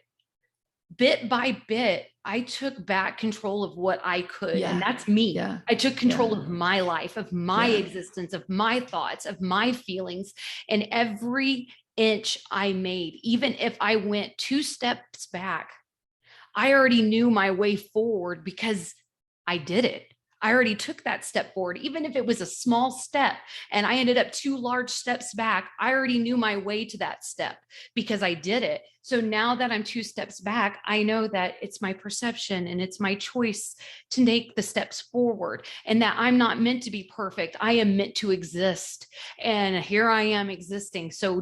bit by bit, I took back control of what I could. And that's me. Yeah. I took control of my life, of my existence, of my thoughts, of my feelings. And every inch I made, even if I went 2 steps back, I already knew my way forward because I did it. I already took that step forward, even if it was a small step and I ended up 2 large steps back. I already knew my way to that step because I did it. So now that I'm 2 steps back, I know that it's my perception and it's my choice to take the steps forward, and that I'm not meant to be perfect. I am meant to exist. And here I am existing. So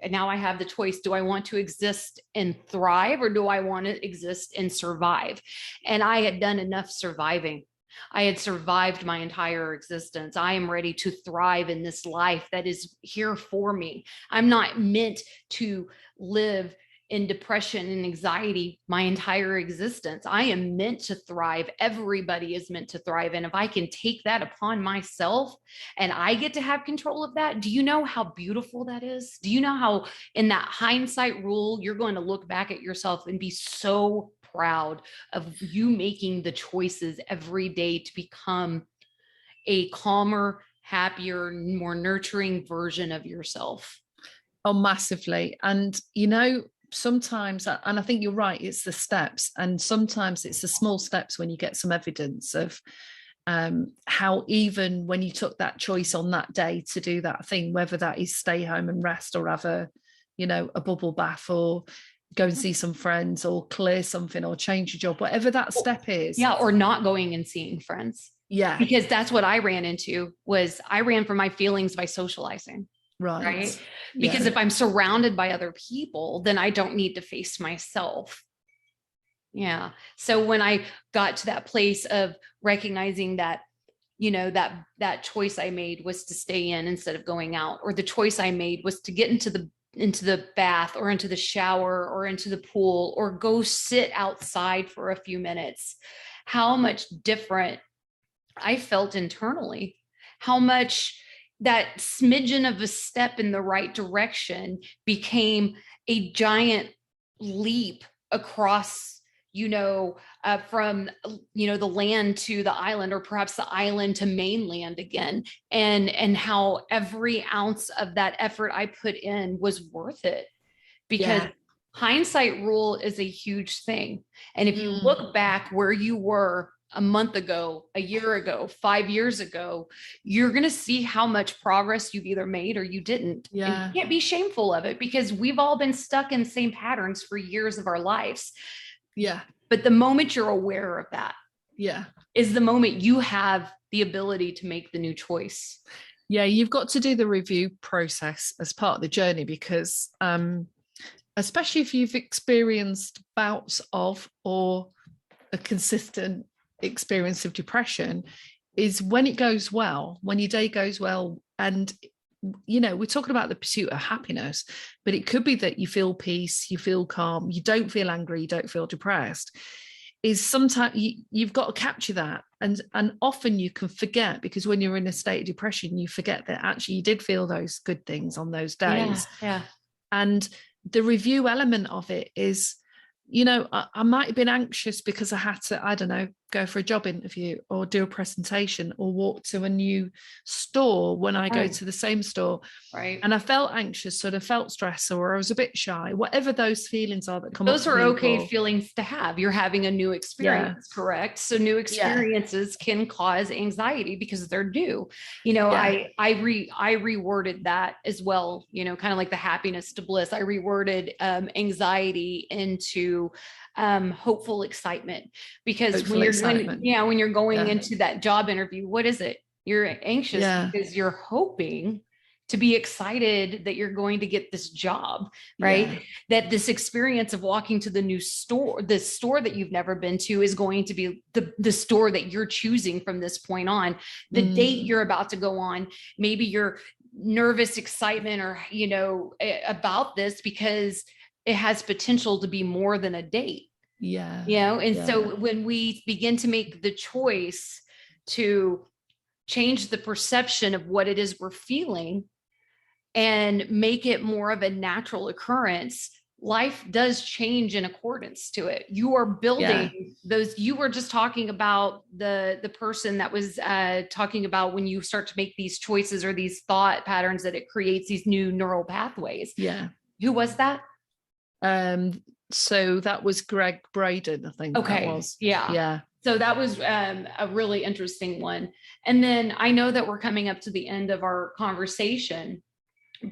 now I have the choice. Do I want to exist and thrive, or do I want to exist and survive? And I had done enough surviving. I had survived my entire existence. I am ready to thrive in this life that is here for me. I'm not meant to live in depression and anxiety my entire existence. I am meant to thrive. Everybody is meant to thrive. And if I can take that upon myself and I get to have control of that, do you know how beautiful that is? Do you know how in that hindsight rule, you're going to look back at yourself and be so proud of you making the choices every day to become a calmer, happier, more nurturing version of yourself? Oh, massively. And, sometimes, and I think you're right, it's the steps. And sometimes it's the small steps when you get some evidence of how even when you took that choice on that day to do that thing, whether that is stay home and rest or have a bubble bath or go and see some friends or clear something or change your job, whatever that step is. Yeah. Or not going and seeing friends. Yeah. Because that's what I ran into, was I ran from my feelings by socializing. Right. Because if I'm surrounded by other people, then I don't need to face myself. Yeah. So when I got to that place of recognizing that, that choice I made was to stay in instead of going out, or the choice I made was to get into the bath or into the shower or into the pool or go sit outside for a few minutes, how much different I felt internally, how much that smidgen of a step in the right direction became a giant leap across, from, the land to the island, or perhaps the island to mainland again. And how every ounce of that effort I put in was worth it, because hindsight rule is a huge thing. And if you look back where you were a month ago, a year ago, 5 years ago, you're going to see how much progress you've either made or you didn't. Yeah. And you can't be shameful of it, because we've all been stuck in the same patterns for years of our lives. Yeah. But the moment you're aware of that, is the moment you have the ability to make the new choice. Yeah. You've got to do the review process as part of the journey, because, especially if you've experienced bouts of or a consistent experience of depression, is when it goes well, when your day goes well, and we're talking about the pursuit of happiness, but it could be that you feel peace, you feel calm, you don't feel angry, you don't feel depressed, is sometimes you've got to capture that. And often you can forget, because when you're in a state of depression, you forget that actually you did feel those good things on those days. Yeah. And the review element of it is I might have been anxious because I had to, I don't know, go for a job interview or do a presentation or walk to a new store when I go to the same store. Right. And I felt anxious, sort of felt stressed, or I was a bit shy, whatever those feelings are that come Those up. are okay feelings to have. You're having a new experience, correct? So new experiences can cause anxiety because they're new. I reworded that as well, kind of like the happiness to bliss. I reworded anxiety into hopeful excitement, because when you're going into that job interview, what is it? You're anxious because you're hoping to be excited that you're going to get this job, right? That this experience of walking to the new store, this store that you've never been to, is going to be the store that you're choosing from this point on. The date you're about to go on, maybe you're nervous excitement or, about this because it has potential to be more than a date. So when we begin to make the choice to change the perception of what it is we're feeling and make it more of a natural occurrence, life does change in accordance to it. You are building those. You were just talking about the person that was talking about when you start to make these choices or these thought patterns, that it creates these new neural pathways. Who was that? So that was Greg Braden, I think. Okay. That was. So that was a really interesting one. And then I know that we're coming up to the end of our conversation,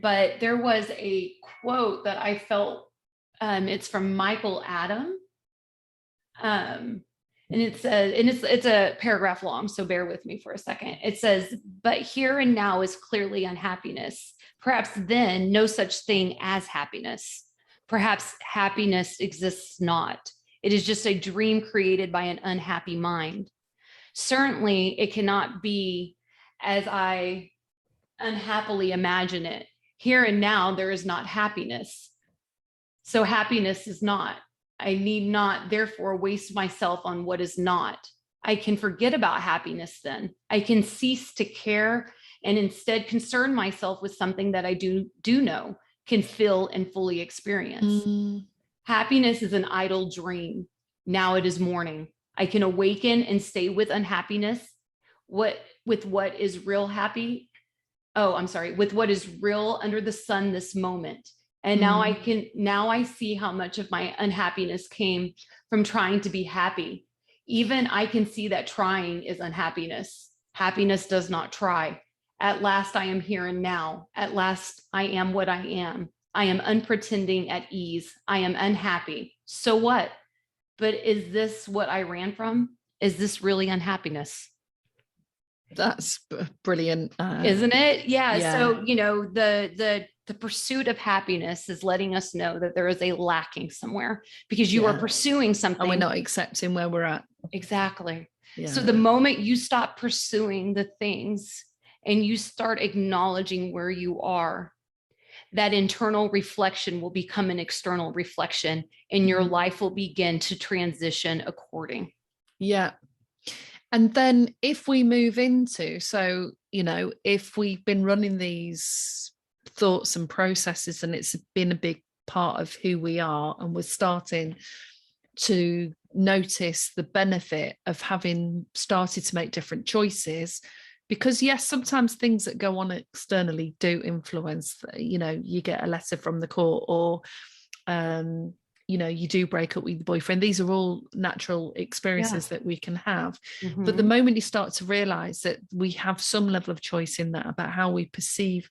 but there was a quote that I felt, it's from Michael Adam. And it's a paragraph long, so bear with me for a second. It says, "But here and now is clearly unhappiness. Perhaps then no such thing as happiness. Perhaps happiness exists not. It is just a dream created by an unhappy mind. Certainly it cannot be as I unhappily imagine it. Here and now there is not happiness. So happiness is not. I need not therefore waste myself on what is not. I can forget about happiness then. I can cease to care and instead concern myself with something that I do know, can feel and fully experience. Happiness is an idle dream. Now it is morning. I can awaken and stay with unhappiness. With what is real happy? With what is real under the sun this moment. And now I see how much of my unhappiness came from trying to be happy. Even I can see that trying is unhappiness. Happiness does not try. At last I am here and now. At last I am what I am. I am unpretending at ease. I am unhappy. So what? But is this what I ran from? Is this really unhappiness?" That's brilliant. Isn't it? So, the pursuit of happiness is letting us know that there is a lacking somewhere, because you are pursuing something. And we're not accepting where we're at. Exactly. So the moment you stop pursuing the things and you start acknowledging where you are, that internal reflection will become an external reflection, and your life will begin to transition according. And then if we move into, if we've been running these thoughts and processes and it's been a big part of who we are, and we're starting to notice the benefit of having started to make different choices, because yes, sometimes things that go on externally do influence, you get a letter from the court, or you do break up with your boyfriend. These are all natural experiences that we can have. But the moment you start to realize that we have some level of choice in that about how we perceive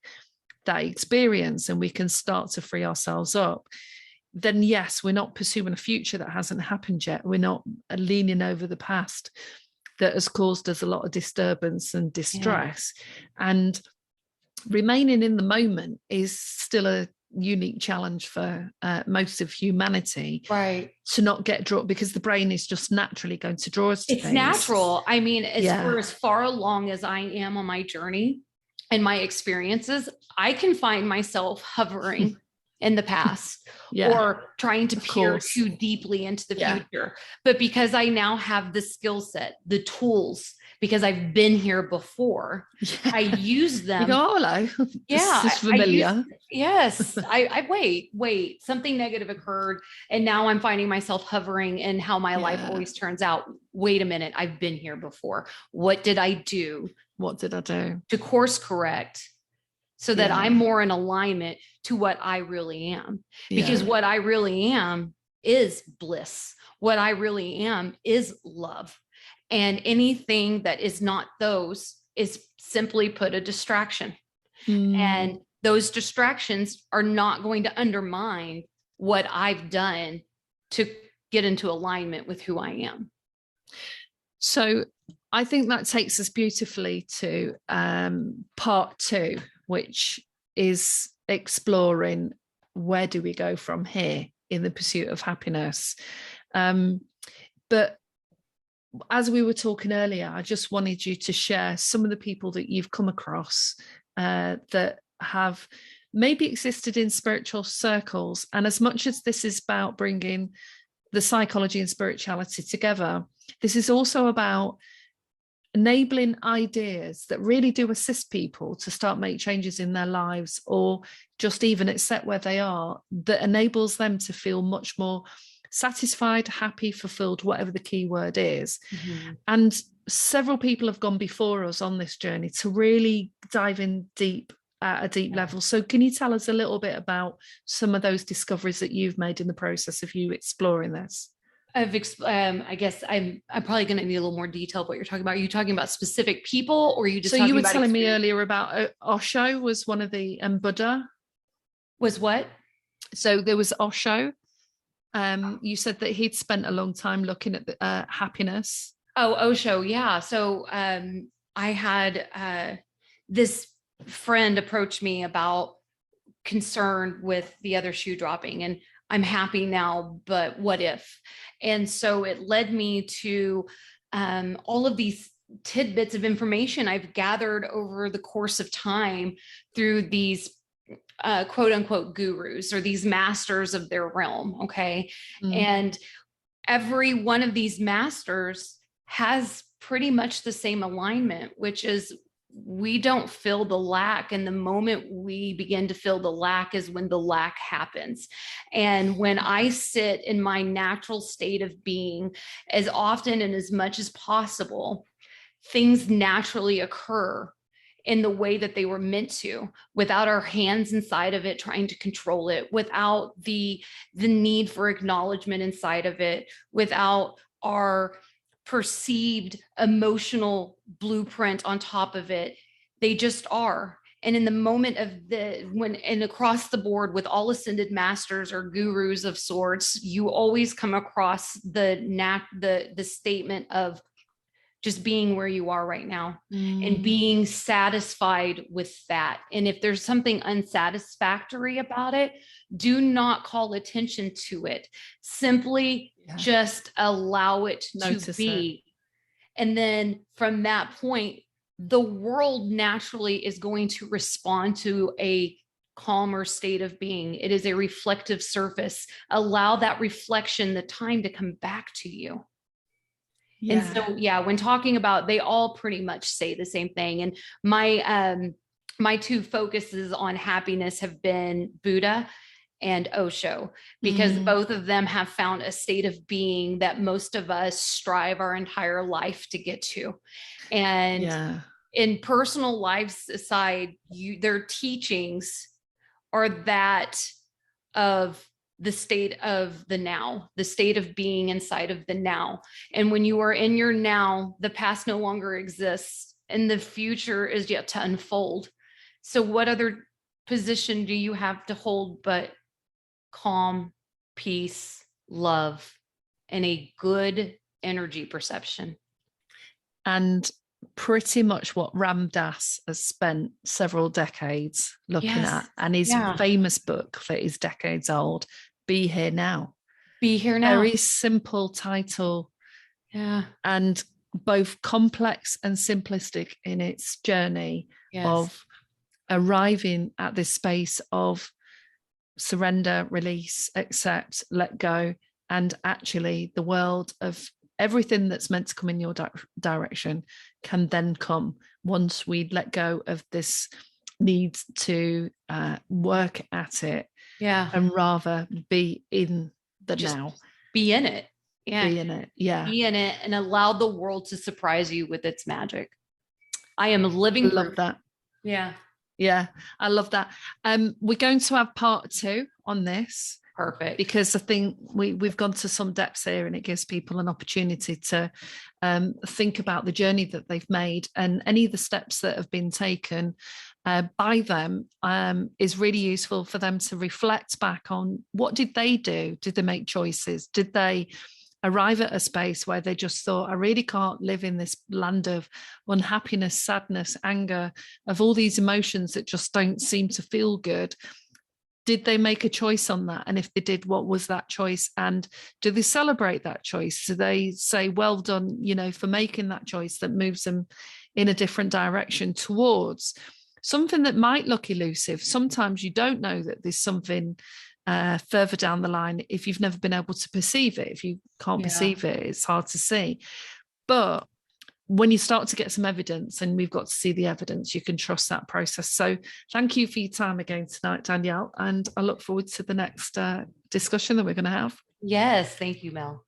that experience, and we can start to free ourselves up, then yes, we're not pursuing a future that hasn't happened yet. We're not leaning over the past that has caused us a lot of disturbance and distress. And remaining in the moment is still a unique challenge for most of humanity, right? To not get drawn, because the brain is just naturally going to draw us to it's things. Natural. I mean, as far along as I am on my journey and my experiences, I can find myself hovering in the past or trying to peer too deeply into the future. But because I now have the skill set, the tools, because I've been here before. Yeah. I use them. You go, oh, hello. Yeah. This is familiar. Yes. I wait, something negative occurred. And now I'm finding myself hovering in how my life always turns out. Wait a minute. I've been here before. What did I do? What did I do? To course correct so that I'm more in alignment to what I really am. Because what I really am is bliss. What I really am is love. And anything that is not those is simply put a distraction. And those distractions are not going to undermine what I've done to get into alignment with who I am. So I think that takes us beautifully to part 2, which is exploring where do we go from here in the pursuit of happiness. But as we were talking earlier, I just wanted you to share some of the people that you've come across that have maybe existed in spiritual circles. And as much as this is about bringing the psychology and spirituality together, this is also about enabling ideas that really do assist people to start make changes in their lives, or just even accept where they are, that enables them to feel much more satisfied, happy, fulfilled, whatever the key word is. And several people have gone before us on this journey to really dive in deep at a deep level. So can you tell us a little bit about some of those discoveries that you've made in the process of you exploring this? I guess I'm probably going to need a little more detail of what you're talking about. Are you talking about specific people, or are you just so you were telling me earlier about Osho was one of the Buddha was what? So there was Osho. You said that he'd spent a long time looking at the, happiness. Oh, Osho. Yeah. So I had this friend approach me about concern with the other shoe dropping, and I'm happy now, but what if? And so it led me to all of these tidbits of information I've gathered over the course of time through these quote unquote gurus, or these masters of their realm. Okay. And every one of these masters has pretty much the same alignment, which is we don't feel the lack. And the moment we begin to feel the lack is when the lack happens. And when I sit in my natural state of being, as often and as much as possible, things naturally occur in the way that they were meant to, without our hands inside of it trying to control it, without the need for acknowledgement inside of it, without our perceived emotional blueprint on top of it. They just are. And in the moment of and across the board with all ascended masters or gurus of sorts, you always come across the statement of just being where you are right now and being satisfied with that. And if there's something unsatisfactory about it, do not call attention to it. Simply just allow it to be. And then from that point, the world naturally is going to respond to a calmer state of being. It is a reflective surface. Allow that reflection the time to come back to you. And so, when talking about, they all pretty much say the same thing. And my two focuses on happiness have been Buddha and Osho, because both of them have found a state of being that most of us strive our entire life to get to. And in personal lives aside, their teachings are that of the state of the now, the state of being inside of the now. And when you are in your now, the past no longer exists and the future is yet to unfold. So what other position do you have to hold but calm, peace, love, and a good energy perception? And pretty much what Ram Dass has spent several decades looking at, and his famous book that is decades old, Be Here Now. Be Here Now. Very simple title. And both complex and simplistic in its journey of arriving at this space of surrender, release, accept, let go, and actually the world of everything that's meant to come in your direction can then come once we let go of this need to work at it. Yeah. And rather be in the Just now. be in it. Yeah. Be in it. Yeah. Be in it and allow the world to surprise you with its magic. I am I living love proof. that. Yeah. Yeah, I love that. We're going to have part 2 on this. Perfect. Because I think we've gone to some depths here, and it gives people an opportunity to think about the journey that they've made, and any of the steps that have been taken by them is really useful for them to reflect back on what did they do? Did they make choices? Did they arrive at a space where they just thought, I really can't live in this land of unhappiness, sadness, anger, of all these emotions that just don't seem to feel good? Did they make a choice on that? And if they did, what was that choice? And do they celebrate that choice? Do they say, well done, for making that choice that moves them in a different direction towards something that might look elusive? Sometimes you don't know that there's something further down the line if you've never been able to perceive it. If you can't perceive it, it's hard to see. But when you start to get some evidence, and we've got to see the evidence, you can trust that process. So thank you for your time again tonight, Danielle. And I look forward to the next discussion that we're going to have. Yes. Thank you, Mel.